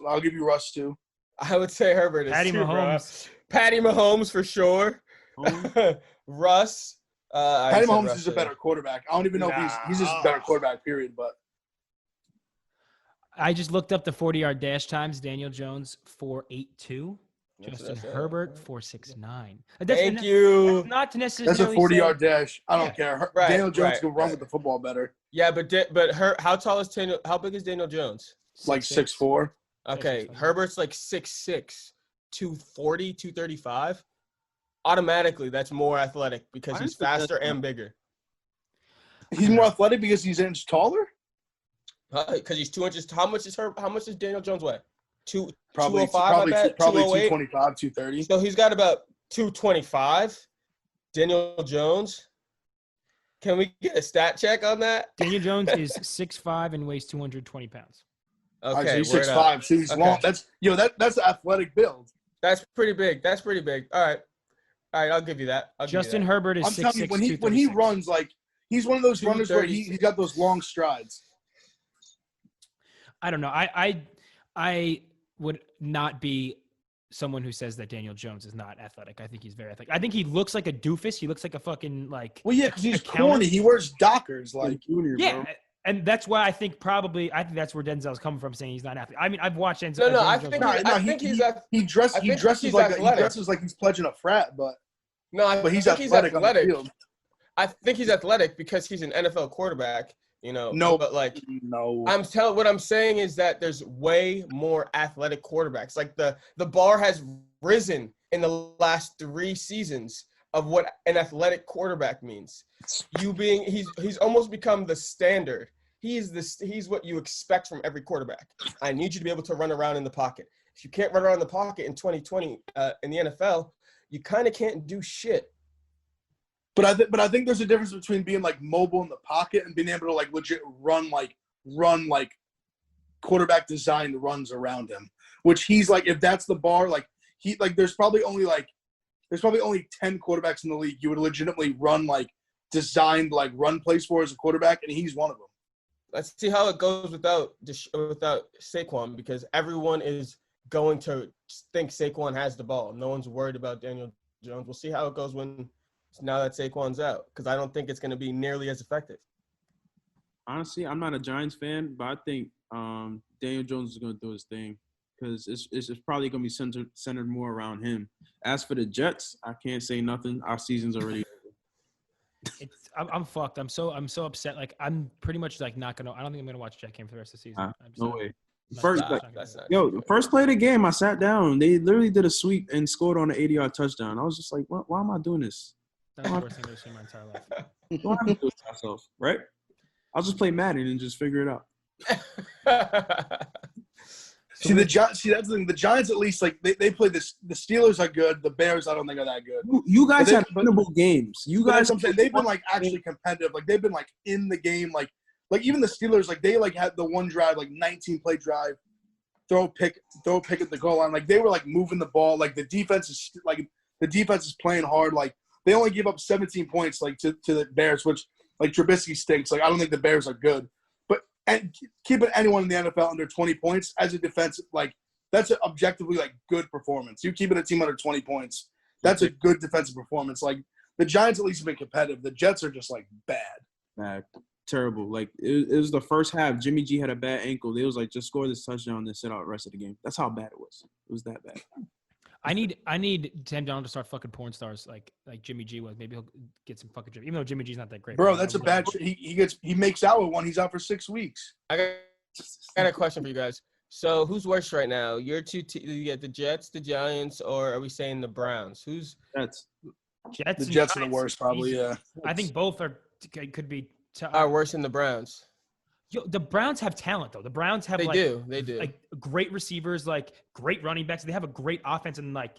Speaker 2: I'll give you Russ too.
Speaker 5: I would say Herbert is
Speaker 3: Patty Mahomes.
Speaker 5: Patty Mahomes for sure. Russ.
Speaker 2: Patty Mahomes is a better quarterback. I don't even know if he's just a better quarterback, period. But
Speaker 3: I just looked up the 40-yard dash times. Daniel Jones 4.82. Justin Herbert 4.69.
Speaker 5: Thank you.
Speaker 3: That's not to necessarily.
Speaker 2: That's a 40-yard dash. I don't care. Daniel Jones can run with the football better.
Speaker 5: Yeah, but how tall is Daniel? How big is Daniel Jones?
Speaker 2: Like 6'4".
Speaker 5: Okay, Herbert's like 6'6", 240, 235. Automatically, that's more athletic because he's faster and bigger.
Speaker 2: He's more athletic because he's an inch taller?
Speaker 5: Because he's 2 inches. How much does Daniel Jones weigh?
Speaker 2: Probably 225, 230.
Speaker 5: So he's got about 225. Daniel Jones. Can we get a stat check on that?
Speaker 3: Daniel Jones is 6'5" and weighs 220 pounds.
Speaker 2: Okay, so he's 6'5". So he's long. That's an athletic build.
Speaker 5: That's pretty big. All right, I'll give you that.
Speaker 3: Justin Herbert is 6'6",
Speaker 2: when he runs, like he's one of those runners where he's got those long strides.
Speaker 3: I don't know. I would not be someone who says that Daniel Jones is not athletic. I think he's very athletic. I think he looks like a doofus. He looks like a fucking like.
Speaker 2: Well, yeah, because he's corny. He wears Dockers, like
Speaker 4: junior.
Speaker 3: Yeah,
Speaker 4: bro.
Speaker 3: And that's why I think that's where Denzel's coming from, saying he's not athletic. I mean, I've watched Denzel.
Speaker 5: I think
Speaker 2: he dresses like he's pledging a frat, but he's athletic on the field.
Speaker 5: I think he's athletic because he's an NFL quarterback.
Speaker 2: No.
Speaker 5: What I'm saying is that there's way more athletic quarterbacks. Like the bar has risen in the last 3 seasons of what an athletic quarterback means. He's almost become the standard. He's what you expect from every quarterback. I need you to be able to run around in the pocket. If you can't run around in the pocket in 2020 in the NFL, you kind of can't do shit.
Speaker 2: But I think there's a difference between being like mobile in the pocket and being able to like legit run quarterback designed runs around him. Which he's like, if that's the bar, like there's probably only 10 quarterbacks in the league you would legitimately run like designed like run plays for as a quarterback, and he's one of them.
Speaker 5: Let's see how it goes without Saquon, because everyone is going to think Saquon has the ball. No one's worried about Daniel Jones. We'll see how it goes now that Saquon's out, because I don't think it's going to be nearly as effective.
Speaker 4: Honestly, I'm not a Giants fan, but I think Daniel Jones is going to do his thing because it's probably going to be centered more around him. As for the Jets, I can't say nothing. Our season's already
Speaker 3: I'm fucked. I'm so upset. Like I'm pretty much like not gonna. I don't think I'm gonna watch Jet Game for the rest of the season.
Speaker 4: No way. The first play of the game, I sat down. They literally did a sweep and scored on an 80-yard touchdown. I was just like, why am I doing this?
Speaker 3: That's the worst thing I've ever seen in my entire life.
Speaker 4: Don't have to do it to myself, right? I'll just play Madden and just figure it out.
Speaker 2: See that's the thing. The Giants at least like they play this. The Steelers are good. The Bears I don't think are that good.
Speaker 4: You guys have winnable games. You guys,
Speaker 2: I'm saying they've been like actually competitive. Like they've been like in the game. Like even the Steelers like they like had the one drive like 19-play drive, throw a pick at the goal line. Like they were like moving the ball. Like the defense is playing hard. Like they only give up 17 points like to the Bears, which like Trubisky stinks. Like I don't think the Bears are good. And keeping anyone in the NFL under 20 points as a defense, like that's an objectively like good performance. You keeping a team under 20 points, That's a good defensive performance. Like, the Giants at least have been competitive. The Jets are just, like, bad.
Speaker 4: Bad. Terrible. Like, it was the first half. Jimmy G had a bad ankle. They was like, just score this touchdown and sit out the rest of the game. That's how bad it was. It was that bad.
Speaker 3: I need Sam Darnold to start fucking porn stars like Jimmy G was. Maybe he'll get some fucking drip. Even though Jimmy G's not that great.
Speaker 2: Bro, that's a bad – he makes out with one. He's out for 6 weeks.
Speaker 5: I got a question for you guys. So who's worse right now? Your two you get the Jets, the Giants, or are we saying the Browns? Who's
Speaker 4: Jets?
Speaker 3: Jets.
Speaker 2: The Jets are the worst, probably. Yeah.
Speaker 3: I think both could be
Speaker 5: are worse than the Browns.
Speaker 3: Yo, the Browns have talent though. The Browns have
Speaker 5: they do
Speaker 3: like great receivers, like great running backs. They have a great offense, and like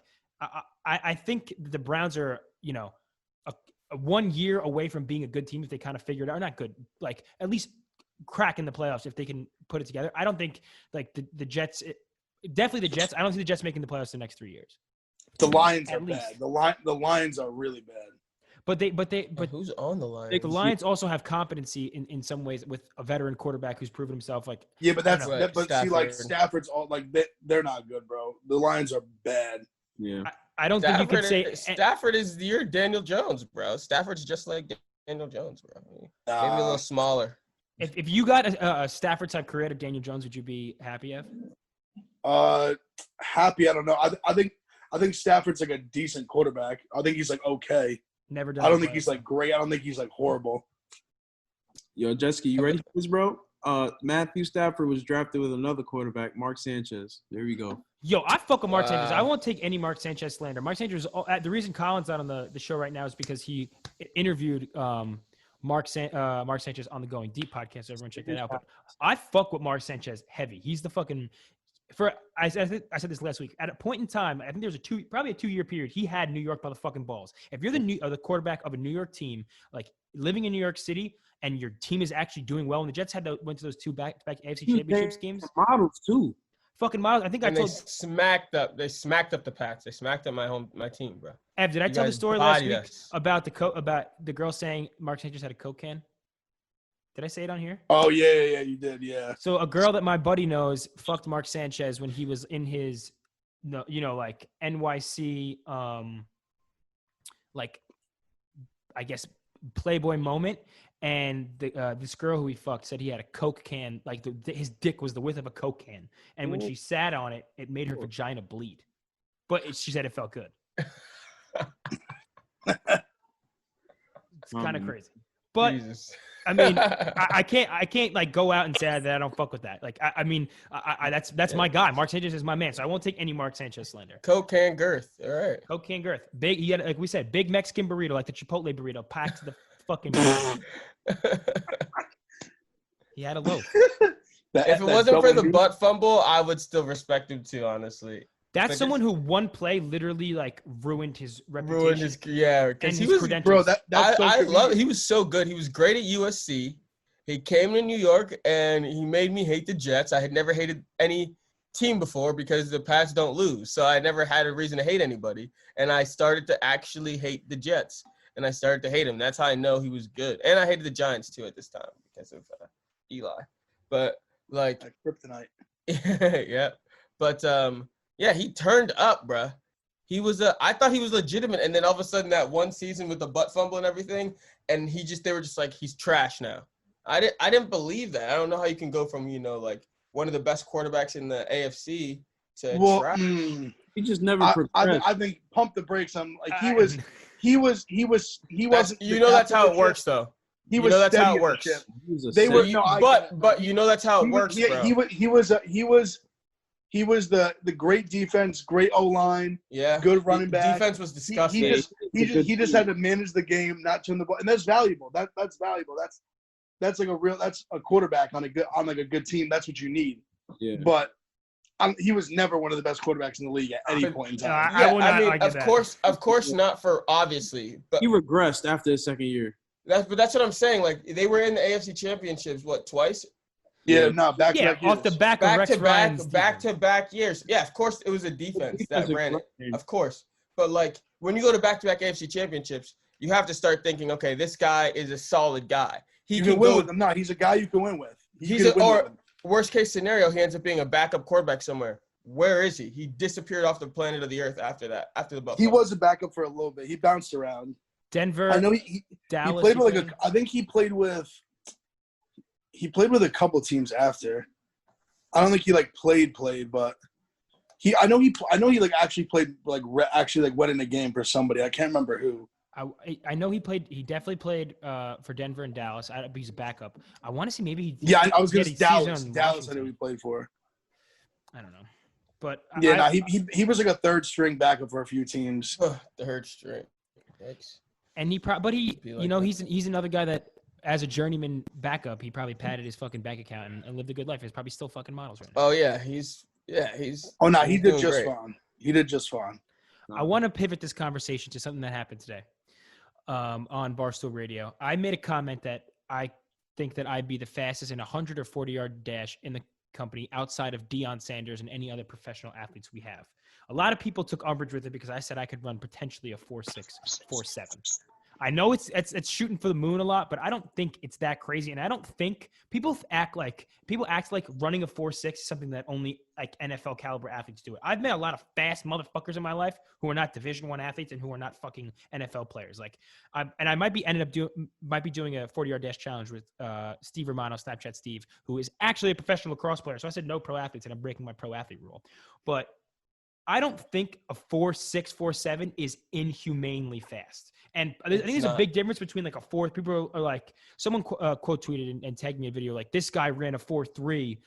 Speaker 3: I think the Browns are a 1 year away from being a good team if they kind of figure it out. Or not good, like at least crack in the playoffs if they can put it together. I don't think like the Jets. Definitely the Jets. I don't see the Jets making the playoffs the next 3 years.
Speaker 2: The Lions are bad. The Lions are really bad.
Speaker 3: But
Speaker 5: who's on the Lions?
Speaker 3: The Lions also have competency in some ways with a veteran quarterback who's proven himself. Like
Speaker 2: yeah, but see, like Stafford's all like they're not good, bro. The Lions are bad.
Speaker 4: Yeah,
Speaker 3: I don't think you could say
Speaker 5: Stafford is your Daniel Jones, bro. Stafford's just like Daniel Jones, bro. Maybe a little smaller.
Speaker 3: If you got a Stafford type career to Daniel Jones, would you be happy?
Speaker 2: Happy? I don't know. I think Stafford's like a decent quarterback. I think he's like okay.
Speaker 3: Never done.
Speaker 2: I don't think he's like great. I don't think he's like horrible.
Speaker 4: Yo, Jessica, you ready for this, bro? Matthew Stafford was drafted with another quarterback, Mark Sanchez. There we go.
Speaker 3: Yo, I fuck with Mark Sanchez. I won't take any Mark Sanchez slander. Mark Sanchez, the reason Colin's not on the show right now is because he interviewed Mark Sanchez on the Going Deep podcast. So everyone check that out. But I fuck with Mark Sanchez heavy. He's the fucking I said this last week. At a point in time, I think there was probably a 2-year period. He had New York by the fucking balls. If you're the quarterback of a New York team, like living in New York City, and your team is actually doing well, and the Jets went to those 2 back-to-back AFC Championships games.
Speaker 4: Models too.
Speaker 3: Fucking models. I think
Speaker 5: they smacked up the Pats. They smacked up my team, bro.
Speaker 3: Ev, did I tell the story last week about the girl saying Mark Sanchez had a Coke can? Did I say it on here?
Speaker 2: Oh, yeah, you did, yeah.
Speaker 3: So a girl that my buddy knows fucked Mark Sanchez when he was in his, like NYC, like, I guess, Playboy moment. And this girl who he fucked said he had a Coke can, like his dick was the width of a Coke can. And when she sat on it, it made her vagina bleed. But she said it felt good. It's kind of crazy. But Jesus. I mean, I can't like go out and say that I don't fuck with that. Like, I mean, that's my guy. Mark Sanchez is my man, so I won't take any Mark Sanchez slander.
Speaker 5: Coke can girth, all right.
Speaker 3: Coke can girth, big. He had, like we said, big Mexican burrito, like the Chipotle burrito, packed to the fucking. He had a loaf.
Speaker 5: If it wasn't for the butt fumble, I would still respect him too, honestly.
Speaker 3: That's someone who one play literally like ruined his reputation.
Speaker 5: Because he was
Speaker 3: credentials.
Speaker 2: Bro.
Speaker 5: I love. He was so good. He was great at USC. He came to New York and he made me hate the Jets. I had never hated any team before because the Pats don't lose, so I never had a reason to hate anybody. And I started to actually hate the Jets, and I started to hate him. That's how I know he was good. And I hated the Giants too at this time because of Eli. But like
Speaker 2: kryptonite.
Speaker 5: Yeah, but yeah, he turned up, bruh. He was I thought he was legitimate, and then all of a sudden that one season with the butt fumble and everything, and they were just like, he's trash now. I didn't believe that. I don't know how you can go from like one of the best quarterbacks in the AFC to trash.
Speaker 4: He just never progressed.
Speaker 2: I think pump the brakes on like he wasn't.
Speaker 5: That's how it works though. That's how it works. But that's how it works, bro.
Speaker 2: He was the great defense, great O-line, good running back.
Speaker 5: Defense was disgusting.
Speaker 2: He just had to manage the game, not turn the ball, and that's valuable. That's valuable. That's a quarterback on a good team. That's what you need.
Speaker 4: Yeah.
Speaker 2: But he was never one of the best quarterbacks in the league at any point in time.
Speaker 5: Of course not for obviously, but
Speaker 4: he regressed after his second year.
Speaker 5: That's what I'm saying. Like they were in the AFC Championships, twice?
Speaker 2: Yeah, no, back
Speaker 5: to back years. Yeah, of course it was a defense that ran it. Of course. But like when you go to back-to-back AFC Championships, you have to start thinking, okay, this guy is a solid guy.
Speaker 2: You can win with him. No, he's a guy you can win with.
Speaker 5: Worst case scenario, he ends up being a backup quarterback somewhere. where is he? He disappeared off the planet of the earth after that, after the Buffalo.
Speaker 2: He was a backup for a little bit. He bounced around.
Speaker 3: Denver.
Speaker 2: I know
Speaker 3: Dallas.
Speaker 2: He played with I think he played with a couple teams after. I don't think he played, but I know he actually played went in a game for somebody. I can't remember who.
Speaker 3: I know he played. He definitely played for Denver and Dallas. He's a backup. I want to see maybe he.
Speaker 2: Yeah, I was going to say Dallas. Dallas, I knew he played for.
Speaker 3: I don't know, but
Speaker 2: he was like a third string backup for a few teams.
Speaker 5: Third string. Thanks.
Speaker 3: And he's another guy that, as a journeyman backup, he probably padded his fucking bank account and lived a good life. He's probably still fucking models right now.
Speaker 5: Oh yeah, he's.
Speaker 2: Oh no, he did just fine. He did just fine.
Speaker 3: I want to pivot this conversation to something that happened today on Barstool Radio. I made a comment that I think that I'd be the fastest in a 100 or 40-yard dash in the company outside of Deion Sanders and any other professional athletes we have. A lot of people took umbrage with it because I said I could run potentially a 4.6, 4.7. I know it's shooting for the moon a lot, but I don't think it's that crazy. And I don't think people act like running a 4.6 is something that only like NFL caliber athletes do it. I've met a lot of fast motherfuckers in my life who are not Division I athletes and who are not fucking NFL players. I might be doing a 40-yard dash challenge with Steve Romano, Snapchat Steve, who is actually a professional lacrosse player. So I said no pro athletes, and I'm breaking my pro athlete rule. But I don't think a 4.6, 4.7 is inhumanely fast. And I think there's a big difference between like a 4. People are like, someone quote tweeted and tagged me a video like, this guy ran a 4.3.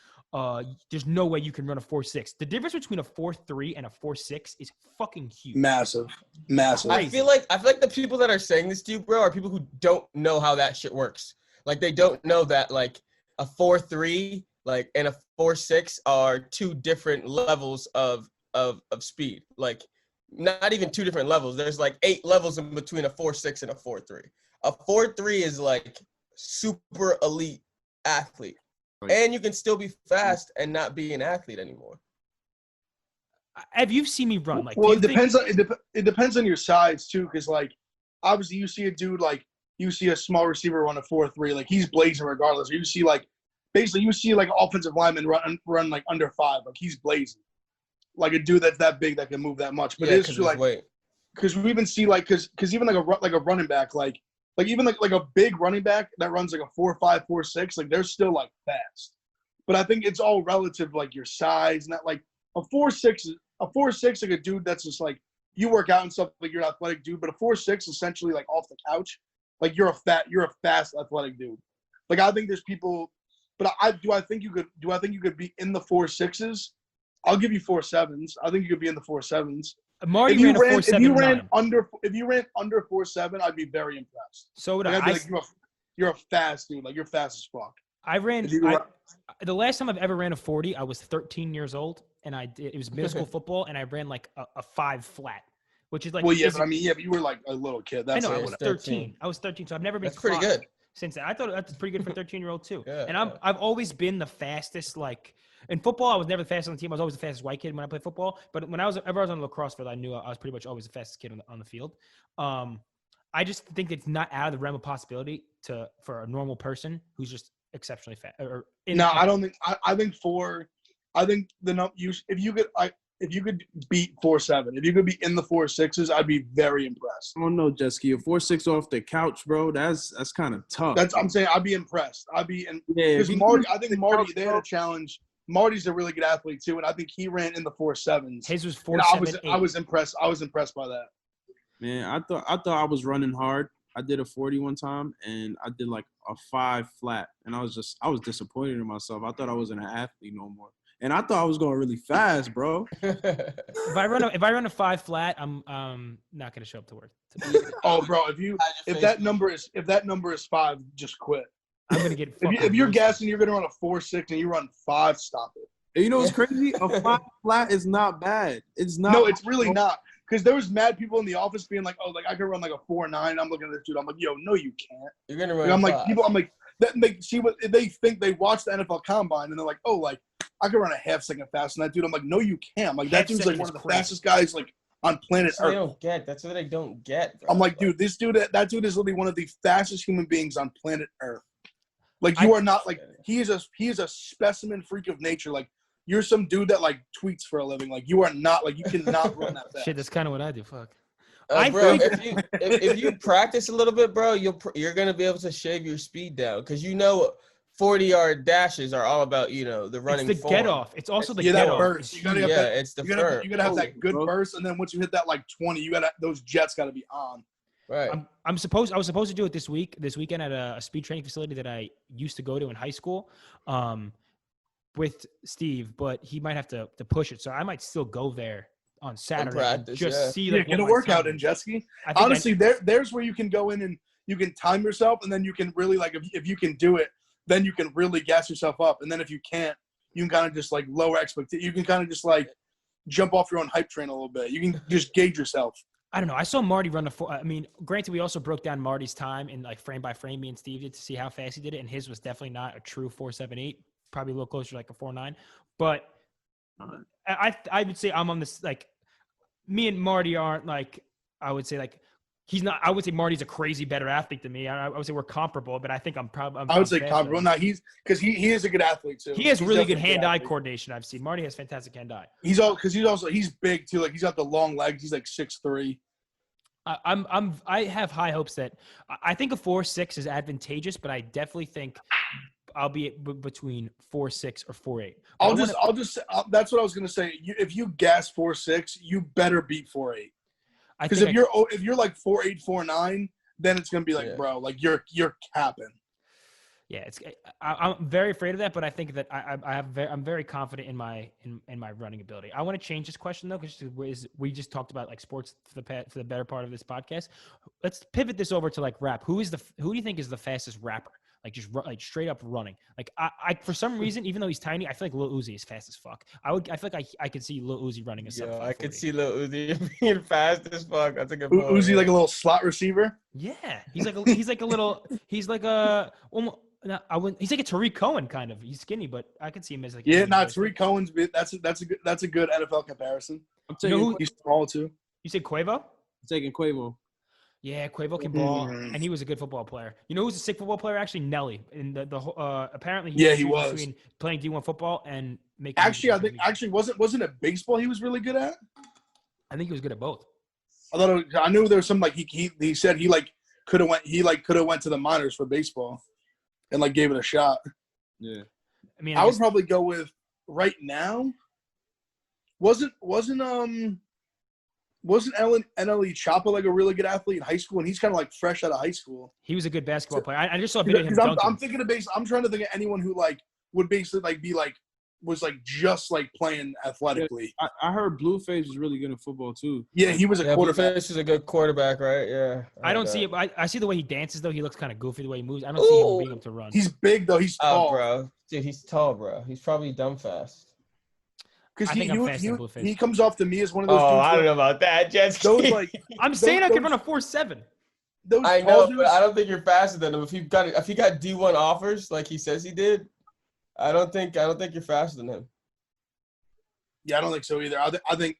Speaker 3: There's no way you can run a 4.6. The difference between a 4.3 and a 4.6 is fucking huge.
Speaker 2: Massive.
Speaker 5: I feel like the people that are saying this to you, bro, are people who don't know how that shit works. Like they don't know that like a 4.3 like and a 4.6 are two different levels of speed. Like not even two different levels. There's like 8 levels in between a 4.6 and a 4.3. A 4.3 is like super elite athlete. And you can still be fast and not be an athlete anymore.
Speaker 3: Have you seen me run? Like,
Speaker 2: well, it depends on your size too, because like obviously you see a dude like you see a small receiver run a 4.3, like he's blazing regardless. Or you see like basically you see like an offensive lineman run like under 5, like he's blazing. Like a dude that's that big that can move that much, but it's true, like because we even see like because even like a running back like even like a big running back that runs like a 4.5, 4.6, like they're still like fast. But I think it's all relative, like your size, not like a 4.6 like a dude that's just like you work out and stuff, like you're an athletic dude. But a 4.6 essentially like off the couch, like you're a fast athletic dude. Like I think there's people, but I think you could be in the 4.6s. I'll give you 4.7s. I think you could be in the 4.7s.
Speaker 3: Marty ran a 4.7.
Speaker 2: If you ran under 4.7, I'd be very impressed.
Speaker 3: So would
Speaker 2: I'd be like, you're a fast dude. Like you're fast as fuck.
Speaker 3: The last time I've ever ran a 40, I was 13 years old, and it was middle school football, and I ran like a 5 flat, which is like.
Speaker 2: Well, yeah, but you were like a little kid.
Speaker 3: I know. I was 13. I was 13, so I've never been.
Speaker 5: That's pretty good.
Speaker 3: Since then. I thought that's pretty good for a 13-year-old too.
Speaker 5: Yeah,
Speaker 3: and I've always been the fastest. Like in football, I was never the fastest on the team. I was always the fastest white kid when I played football. But when I was on the lacrosse field, I knew I was pretty much always the fastest kid on the field. I just think it's not out of the realm of possibility for a normal person who's just exceptionally fast.
Speaker 2: I don't think. I think if you could beat 4.7, if you could be in the 4.6s, I'd be very impressed.
Speaker 4: I don't know, Jesky. A 4.6 off the couch, bro. That's kind of tough.
Speaker 2: I'm saying I'd be impressed. Because Marty, I think Marty, they had a challenge. Marty's a really good athlete too, and I think he ran in the 4.7s.
Speaker 3: His was 4.7.
Speaker 2: I was impressed. I was impressed by that.
Speaker 4: Man, I thought I was running hard. I did a 40 one time, and I did like a 5 flat, and I was disappointed in myself. I thought I wasn't an athlete no more. And I thought I was going really fast, bro.
Speaker 3: If I run a 5 flat, I'm not gonna show up to work.
Speaker 2: Oh, bro, if that number is 5, just quit.
Speaker 3: I'm gonna get.
Speaker 2: If you're guessing you're gonna run a 4.6 and you run 5, stop it.
Speaker 4: And you know what's crazy? A 5 flat is not bad. It's not.
Speaker 2: No, it's really not. Because there was mad people in the office being like, "Oh, like I could run like a 4.9." I'm looking at this dude. I'm like, "Yo, no, you can't."
Speaker 5: You're gonna run.
Speaker 2: I'm like, people. I'm like, they see what they think. They watch the NFL Combine and they're like, "Oh, like I could run a half second faster than that dude." I'm like, "No, you can't." I'm like, that dude's like one of the fastest guys like on planet Earth.
Speaker 5: They don't get. That's what they don't get. Bro.
Speaker 2: I'm like, dude, that dude is literally one of the fastest human beings on planet Earth. Like you are not like he is a specimen freak of nature. Like you're some dude that like tweets for a living. Like you are not like you cannot run that fast.
Speaker 3: Shit, that's kind of what I do. Fuck.
Speaker 5: Bro, if you practice a little bit, bro, you're gonna be able to shave your speed down because 40-yard dashes are all about the running.
Speaker 3: It's the get off. It's also the
Speaker 2: get
Speaker 3: get
Speaker 2: off.
Speaker 3: Off.
Speaker 2: Burst. You gotta have that,
Speaker 5: it's the
Speaker 2: you gotta have that good burst, and then once you hit that like 20, those jets gotta be on.
Speaker 5: Right.
Speaker 3: I was supposed to do it this weekend at a speed training facility that I used to go to in high school, with Steve, but he might have to push it, so I might still go there on Saturday
Speaker 5: practice,
Speaker 3: see
Speaker 2: get a workout in, jet ski. Honestly, there's where you can go in and you can time yourself, and then you can really like if you can do it, then you can really gas yourself up, and then if you can't, you can kind of just like lower expectations. You can kind of just like jump off your own hype train a little bit. You can just gauge yourself.
Speaker 3: I don't know. I saw Marty run I mean, granted, we also broke down Marty's time in like frame by frame. Me and Steve did to see how fast he did it, and his was definitely not a true 4.78. Probably a little closer to like a 4.9. But I would say I'm on this like. Me and Marty aren't like, I would say like, he's not, I would say Marty's a crazy better athlete than me. I would say we're comparable, but I think I would
Speaker 2: say comparable. No, he is a good athlete too.
Speaker 3: He has really good hand-eye coordination. I've seen Marty has fantastic hand-eye.
Speaker 2: He's big too. Like he's got the long legs. He's like 6'3".
Speaker 3: I have high hopes that I think a 4.6 is advantageous, but I definitely think I'll be between 4.6 or 4.8.
Speaker 2: That's what I was gonna say. If you gas 4.6, you better beat 4.8. Because if you're like 4.8, 4.9, then it's gonna be like, bro, like you're capping.
Speaker 3: Yeah, I'm very afraid of that, but I think that I'm very confident in my running ability. I want to change this question though, because we just talked about like sports for the better part of this podcast. Let's pivot this over to like rap. Who do you think is the fastest rapper? Like just like straight up running. Like I for some reason, even though he's tiny, I feel like Lil Uzi is fast as fuck. I feel like I could see Lil Uzi running a sub 540.
Speaker 5: I could see Lil Uzi being fast as fuck. That's a good
Speaker 2: point. Uzi like a little slot receiver.
Speaker 3: Yeah, he's like a he's like a He's like a Tariq Cohen kind of. He's skinny, but I could see him as like
Speaker 2: Tariq Cohen's. That's a good NFL comparison.
Speaker 4: I'm taking
Speaker 2: he's small too.
Speaker 3: You said Quavo?
Speaker 4: I'm taking Quavo.
Speaker 3: Yeah, Quavo can ball, and he was a good football player. You know who's a sick football player? Actually, Nelly. And apparently he was between playing D1 football and making.
Speaker 2: Actually, wasn't it baseball he was really good at?
Speaker 3: I think he was good at both.
Speaker 2: I knew there was some like he said he could have went to the minors for baseball, and like gave it a shot.
Speaker 4: Yeah,
Speaker 2: I mean, I would probably go with right now. Wasn't NLE Choppa like a really good athlete in high school, and he's kind of like fresh out of high school.
Speaker 3: He was a good basketball player. I just saw a video of him dunking.
Speaker 2: I'm trying to think of anyone who like would basically like be like was like just like playing athletically.
Speaker 4: Yeah, I heard Blueface was really good in football too.
Speaker 2: Yeah, he was a quarterback.
Speaker 5: Blueface is a good quarterback, right? Yeah.
Speaker 3: I don't see it. I see the way he dances though. He looks kind of goofy the way he moves. I don't see him being able to run.
Speaker 2: He's big though. He's tall,
Speaker 5: bro. Dude, he's tall, bro. He's probably dumb fast.
Speaker 2: Because he comes off to me as one of those.
Speaker 5: Oh, I don't know about that, Jets.
Speaker 3: I'm saying I could run a 4.7.
Speaker 5: I know, but I don't think you're faster than him. If he got D1 offers like he says he did, I don't think you're faster than him.
Speaker 2: Yeah, I don't think so either. I think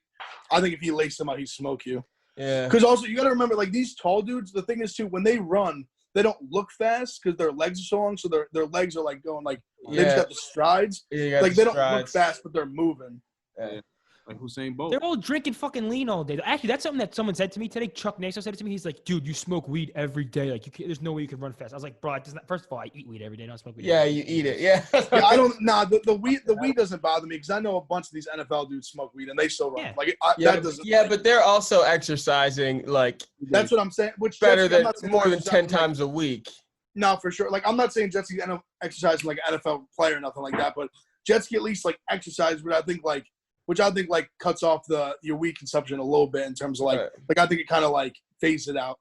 Speaker 2: if he laced him out, he'd smoke you.
Speaker 5: Yeah.
Speaker 2: Because also you got to remember, like these tall dudes. The thing is too, when they run, they don't look fast because their legs are so long. So their legs are like going like they just got the strides.
Speaker 5: Yeah,
Speaker 2: like they don't look fast, but they're moving.
Speaker 4: Yeah. Like Usain Bolt.
Speaker 3: They're all drinking fucking lean all day. Actually, that's something that someone said to me today. Chuck Naso said it to me. He's like, dude, you smoke weed every day. Like, there's no way you can run fast. I was like, bro, first of all, I eat weed every day. I don't smoke weed.
Speaker 5: Yeah, you eat it. Yeah.
Speaker 2: I don't. Nah, the weed doesn't bother me because I know a bunch of these NFL dudes smoke weed and they still run.
Speaker 5: Yeah.
Speaker 2: That doesn't.
Speaker 5: Yeah, but they're also exercising like.
Speaker 2: That's what I'm saying. Which
Speaker 5: better than more than 10 times a week.
Speaker 2: No, for sure. Like, I'm not saying Jetski exercising like an NFL player or nothing like that, but Jetski at least like exercise, which I think cuts off your weed consumption a little bit in terms of like I think it kind of like phases it out.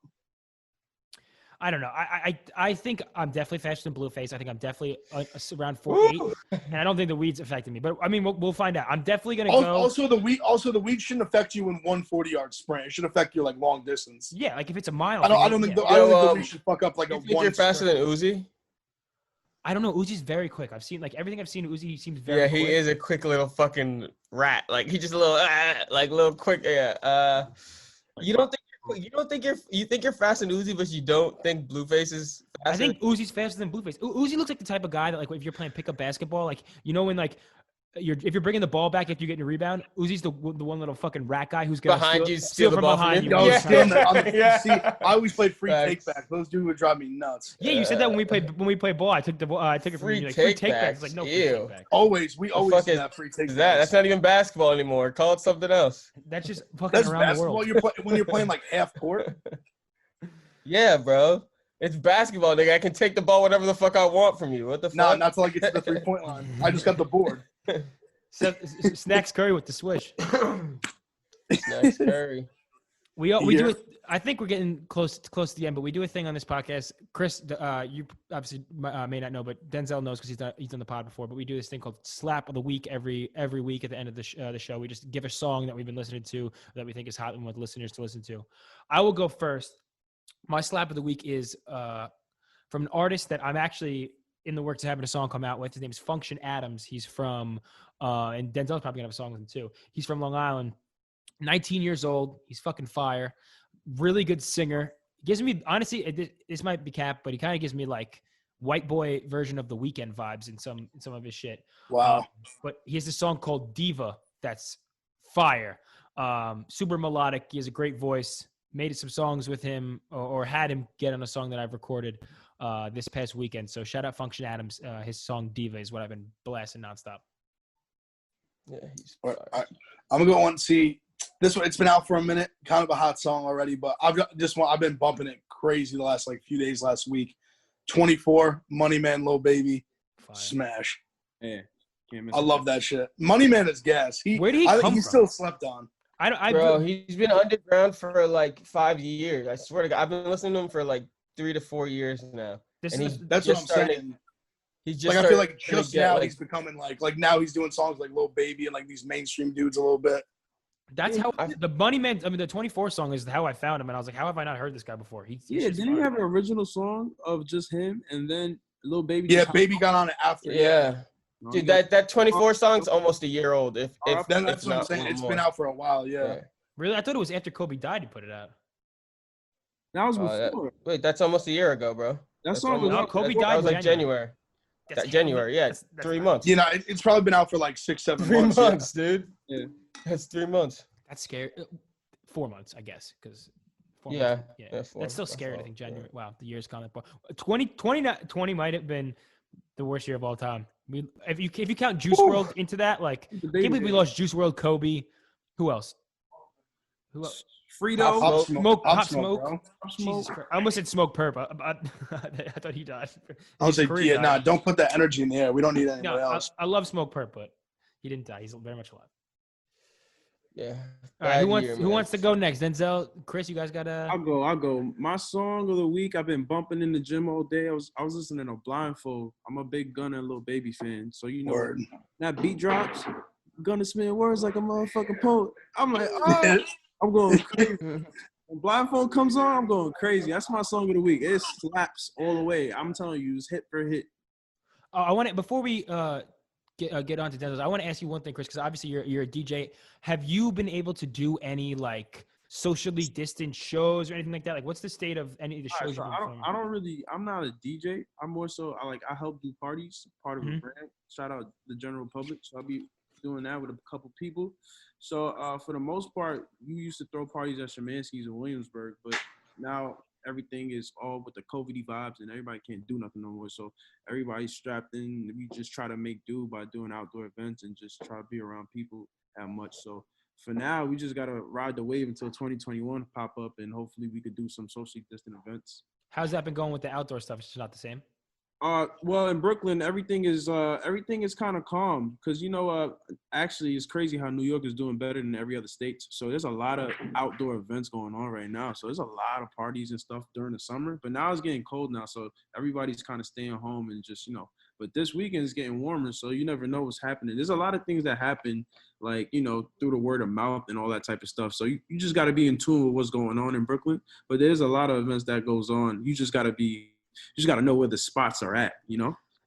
Speaker 3: I don't know. I think I'm definitely faster than Blueface. I think I'm definitely around 4.8, and I don't think the weed's affecting me. But I mean, we'll find out. I'm definitely gonna go.
Speaker 2: Also, the weed shouldn't affect you in 140-yard sprint. It should affect you like long distance.
Speaker 3: Yeah, like if it's a mile.
Speaker 2: I don't think the weed should fuck up like a one.
Speaker 5: You're faster than Uzi.
Speaker 3: I don't know. Uzi's very quick. I've seen everything I've seen. Uzi seems very.
Speaker 5: Yeah,
Speaker 3: quick.
Speaker 5: he is a quick little fucking rat. Like he's just a little quick. Yeah. You think you're faster than Uzi, but you don't think Blueface is faster?
Speaker 3: I think Uzi's faster than Blueface. Uzi looks like the type of guy that, like, if you're playing pickup basketball, like, you know, when, like, if you're bringing the ball back after you get your rebound, Uzi's the one little fucking rat guy who's gonna
Speaker 5: Behind you, steal the
Speaker 3: from
Speaker 5: ball
Speaker 3: behind
Speaker 5: from
Speaker 3: you.
Speaker 5: you.
Speaker 2: Yo, stealing that.
Speaker 5: Yeah.
Speaker 2: See, I always played free
Speaker 5: Thanks.
Speaker 2: take back. Those dudes would drive me nuts.
Speaker 3: Yeah, you said that when we played ball. I took the ball. I took it from
Speaker 5: Free
Speaker 3: you. Like, free take back.
Speaker 5: takebacks.
Speaker 3: It's like no free
Speaker 5: Ew.
Speaker 3: take back.
Speaker 2: We
Speaker 5: The
Speaker 2: always
Speaker 5: fuck
Speaker 2: do
Speaker 5: is-
Speaker 2: that free take.
Speaker 5: That's not even basketball anymore. Call it something else.
Speaker 3: That's just fucking
Speaker 2: That's
Speaker 3: around the
Speaker 2: basketball.
Speaker 3: world.
Speaker 2: When you're playing like half court.
Speaker 5: Yeah, bro. It's basketball, nigga. I can take the ball whatever the fuck I want from you. What the
Speaker 2: Nah,
Speaker 5: fuck?
Speaker 2: not till I get to the 3-point line. I just got the board.
Speaker 3: Snacks Curry with the swish.
Speaker 5: Snacks Curry.
Speaker 3: We
Speaker 2: Yeah.
Speaker 3: do it. I think we're getting close to the end, but we do a thing on this podcast. Chris, you obviously may not know, but Denzel knows because he's on the pod before. But we do this thing called Slap of the Week every week at the end of the show. We just give a song that we've been listening to that we think is hot and want listeners to listen to. I will go first. My Slap of the Week is from an artist that I'm actually in the works of having a song come out with. His name is Function Adams. He's from and Denzel's probably gonna have a song with him too. He's from Long Island. 19 years old. He's fucking fire. Really good singer. Gives me, honestly, this might be cap, but he kind of gives me like white boy version of The Weeknd vibes in some of his shit.
Speaker 2: Wow.
Speaker 3: But he has a song called Diva that's fire. Super melodic. He has a great voice. Made some songs with him or had him get on a song that I've recorded this past weekend. So shout out Function Adams. His song Diva is what I've been blasting nonstop.
Speaker 5: Yeah, he's
Speaker 2: I'm gonna go on and see this one. It's been out for a minute, kind of a hot song already, but I've been bumping it crazy the last few days last week. 24, Money Man, Lil Baby,
Speaker 3: Fire.
Speaker 2: smash.
Speaker 4: Yeah, can't miss
Speaker 2: I
Speaker 4: it.
Speaker 2: love that shit. Money Man is gas.
Speaker 3: Where did he
Speaker 2: I think
Speaker 3: come
Speaker 2: he's
Speaker 3: from?
Speaker 2: still slept on.
Speaker 5: Bro, he's been underground for like 5 years. I swear to God, I've been listening to him for like 3 to 4 years now.
Speaker 3: This
Speaker 5: And
Speaker 3: is
Speaker 5: he's
Speaker 2: That's what
Speaker 5: just
Speaker 2: I'm
Speaker 5: starting.
Speaker 2: saying.
Speaker 5: He's just.
Speaker 2: Like I feel like
Speaker 5: starting to
Speaker 2: just
Speaker 5: get,
Speaker 2: now
Speaker 5: like,
Speaker 2: he's becoming like now he's doing songs like Lil Baby and like these mainstream dudes a little bit.
Speaker 3: That's how the Money Man. I mean, the 24 song is how I found him, and I was like, "How have I not heard this guy before?" He's
Speaker 4: Yeah,
Speaker 3: just
Speaker 4: didn't he
Speaker 3: fire.
Speaker 4: have an original song of just him and then Lil Baby?
Speaker 2: Yeah,
Speaker 4: just
Speaker 2: Baby got on it after.
Speaker 5: Yeah,
Speaker 4: No,
Speaker 5: dude,
Speaker 4: he got-
Speaker 5: that 24 song's almost a year old. If
Speaker 2: Then that's
Speaker 5: if
Speaker 2: what I'm
Speaker 5: not
Speaker 2: saying. It's
Speaker 5: more.
Speaker 2: been out for a while. Yeah.
Speaker 3: Really? I thought it was after Kobe died. He put it out.
Speaker 4: that was
Speaker 5: Oh,
Speaker 4: before.
Speaker 5: Wait, that's almost a year ago, bro.
Speaker 4: That
Speaker 5: That's
Speaker 4: song was
Speaker 5: almost-
Speaker 3: No,
Speaker 4: out.
Speaker 3: Kobe
Speaker 5: that
Speaker 3: died
Speaker 5: was like
Speaker 3: in
Speaker 5: January. January, yeah,
Speaker 3: that's
Speaker 5: 3
Speaker 3: not-
Speaker 5: months.
Speaker 2: You know, it's probably been out for like 6-7
Speaker 5: 3
Speaker 2: months.
Speaker 5: months, dude.
Speaker 4: Yeah.
Speaker 5: That's 3 months.
Speaker 3: That's scary. 4 months, I guess, because.
Speaker 5: Yeah,
Speaker 3: yeah.
Speaker 5: yeah, 4.
Speaker 3: That's still
Speaker 5: That's
Speaker 3: scary. I
Speaker 5: all,
Speaker 3: think
Speaker 5: yeah.
Speaker 3: January. Wow, the year's coming. 2020 might have been the worst year of all time. If you count Juice WRLD into that, like, I
Speaker 4: The
Speaker 3: can't
Speaker 4: Baby
Speaker 3: believe we
Speaker 4: Day.
Speaker 3: lost Juice WRLD, Kobe. Who else? Who else?
Speaker 4: Frito.
Speaker 2: Pop
Speaker 3: Smoke,
Speaker 2: Pop
Speaker 3: Pop Smoke.
Speaker 2: bro.
Speaker 3: Jesus Christ. I almost said Smoke Perp. I thought he died.
Speaker 2: I was
Speaker 3: His
Speaker 2: like,
Speaker 3: career
Speaker 2: yeah,
Speaker 3: died.
Speaker 2: don't put that energy in the air. We don't need anybody
Speaker 3: No,
Speaker 2: else.
Speaker 3: I love Smoke Perp, but he didn't die. He's very much alive.
Speaker 5: Yeah.
Speaker 3: All right,
Speaker 5: Bad
Speaker 3: who
Speaker 5: year,
Speaker 3: wants to
Speaker 5: man.
Speaker 3: go next? Denzel, Chris, you guys got
Speaker 4: I'll go. My song of the week, I've been bumping in the gym all day. I was listening to Blindfold. I'm a big Gunna and Lil Baby fan. So you know
Speaker 2: Word.
Speaker 4: that beat drops, Gunna spin words like a motherfucking poet. I'm like, oh, I'm going crazy. When Blindfold comes on, I'm going crazy. That's my song of the week. It slaps all the way. I'm telling you, it's hit for hit.
Speaker 3: I want to before we get on to Denzel. I want to ask you one thing, Chris, because obviously you're a DJ. Have you been able to do any like socially distant shows or anything like that? Like, what's the state of any of the shows?
Speaker 4: So I'm not a DJ. I'm more so I help do parties, part of a brand. Shout out the general public. So I'll be doing that with a couple people. So for the most part, you used to throw parties at Szymanski's in Williamsburg, but now everything is all with the COVID vibes and everybody can't do nothing no more. So everybody's strapped in. We just try to make do by doing outdoor events and just try to be around people that much. So for now, we just got to ride the wave until 2021 pop up, and hopefully we could do some socially distant events.
Speaker 3: How's that been going with the outdoor stuff? It's just not the same.
Speaker 4: Well, in Brooklyn, everything is kind of calm because actually it's crazy how New York is doing better than every other state. So there's a lot of outdoor events going on right now. So there's a lot of parties and stuff during the summer. But now it's getting cold now, so everybody's kind of staying home and just But this weekend is getting warmer, so you never know what's happening. There's a lot of things that happen, like through the word of mouth and all that type of stuff. So you just got to be in tune with what's going on in Brooklyn. But there's a lot of events that goes on. You just got to know where the spots are at,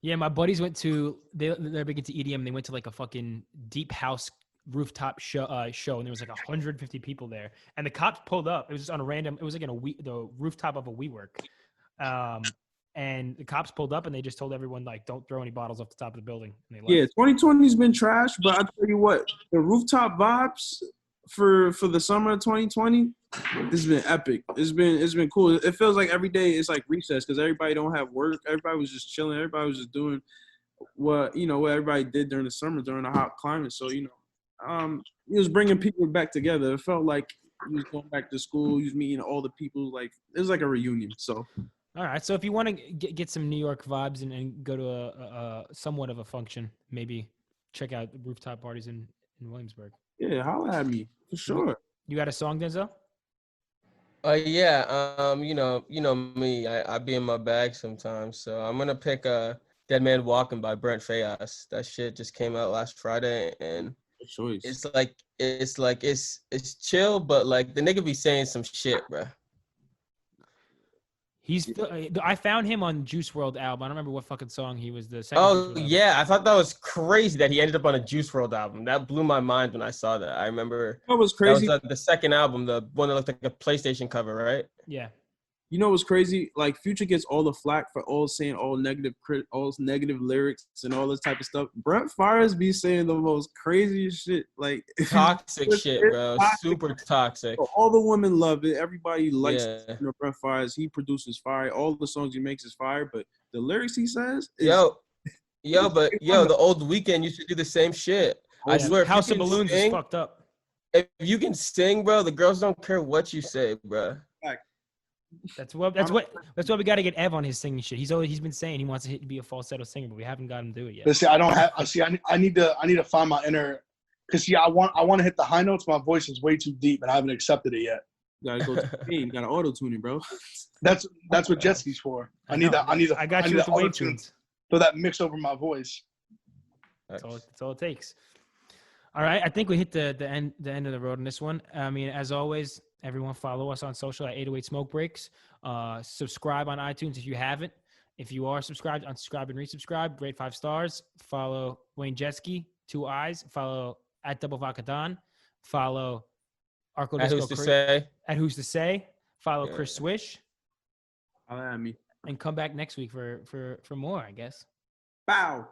Speaker 3: Yeah, my buddies went to they're big into EDM. They went to like a fucking deep house rooftop show, and there was like 150 people there. And the cops pulled up. It was just on a random. It was like the rooftop of a WeWork. and the cops pulled up and they just told everyone like, don't throw any bottles off the top of the building. And they left.
Speaker 4: Yeah, 2020's been trash, but I tell you what, the rooftop vibes for the summer of 2020, it's been epic. It's been cool. It feels like every day it's like recess because everybody don't have work. Everybody was just chilling. Everybody was just doing what everybody did during the summer during the hot climate. So it was bringing people back together. It felt like you was going back to school. You was meeting all the people. Like it was like a reunion. So.
Speaker 3: All right. So if you want to get some New York vibes and go to a somewhat of a function, maybe check out the rooftop parties in Williamsburg.
Speaker 4: Yeah, holla at me for sure.
Speaker 3: You got a song, Denzel?
Speaker 5: Yeah. You know me. I be in my bag sometimes. So I'm gonna pick "Dead Man Walking" by Brent Faiyaz. That shit just came out last Friday, and
Speaker 4: choice.
Speaker 5: It's chill, but like the nigga be saying some shit, bro.
Speaker 3: I found him on Juice WRLD album. I don't remember what fucking song he was the second.
Speaker 5: Oh yeah, I thought that was crazy that he ended up on a Juice WRLD album. That blew my mind when I saw that. I remember
Speaker 4: that was crazy.
Speaker 5: That was the second album, the one that looked like a PlayStation cover, right?
Speaker 3: Yeah.
Speaker 4: You know what's crazy? Like Future gets all the flack for all saying all negative lyrics and all this type of stuff. Brent Faiyaz be saying the most crazy shit, like
Speaker 5: toxic shit, bro. Toxic. Super toxic.
Speaker 4: All the women love it. Everybody likes Brent Faiyaz. He produces fire. All the songs he makes is fire, but the lyrics he says is
Speaker 5: the old Weeknd used to do the same shit. I swear.
Speaker 3: House of Balloons is fucked up.
Speaker 5: If you can sing, bro, the girls don't care what you say, bro.
Speaker 3: That's what we got to get Ev on his singing shit. He's been saying he wants to be a falsetto singer, but we haven't got him to do it yet.
Speaker 2: But see, I need to find my inner, because I want to hit the high notes. My voice is way too deep, and I haven't accepted it yet.
Speaker 4: You gotta go to the team. You gotta auto tune it, bro.
Speaker 2: That's what jet ski's for. I got you with the wave tunes. So that mix over my voice.
Speaker 3: That's all it takes. All right, I think we hit the end of the road on this one. I mean, as always, everyone follow us on social at 808 Smoke Breaks. Subscribe on iTunes if you haven't. If you are subscribed, unsubscribe and resubscribe. Rate 5 stars. Follow Wayne Jetski, 2 eyes. Follow at Double Vodka Don. Follow Arco
Speaker 5: Disco. At
Speaker 3: Who's to Say. Follow Chris Swish.
Speaker 4: Holla at me.
Speaker 3: And come back next week for more, I guess.
Speaker 4: Bow.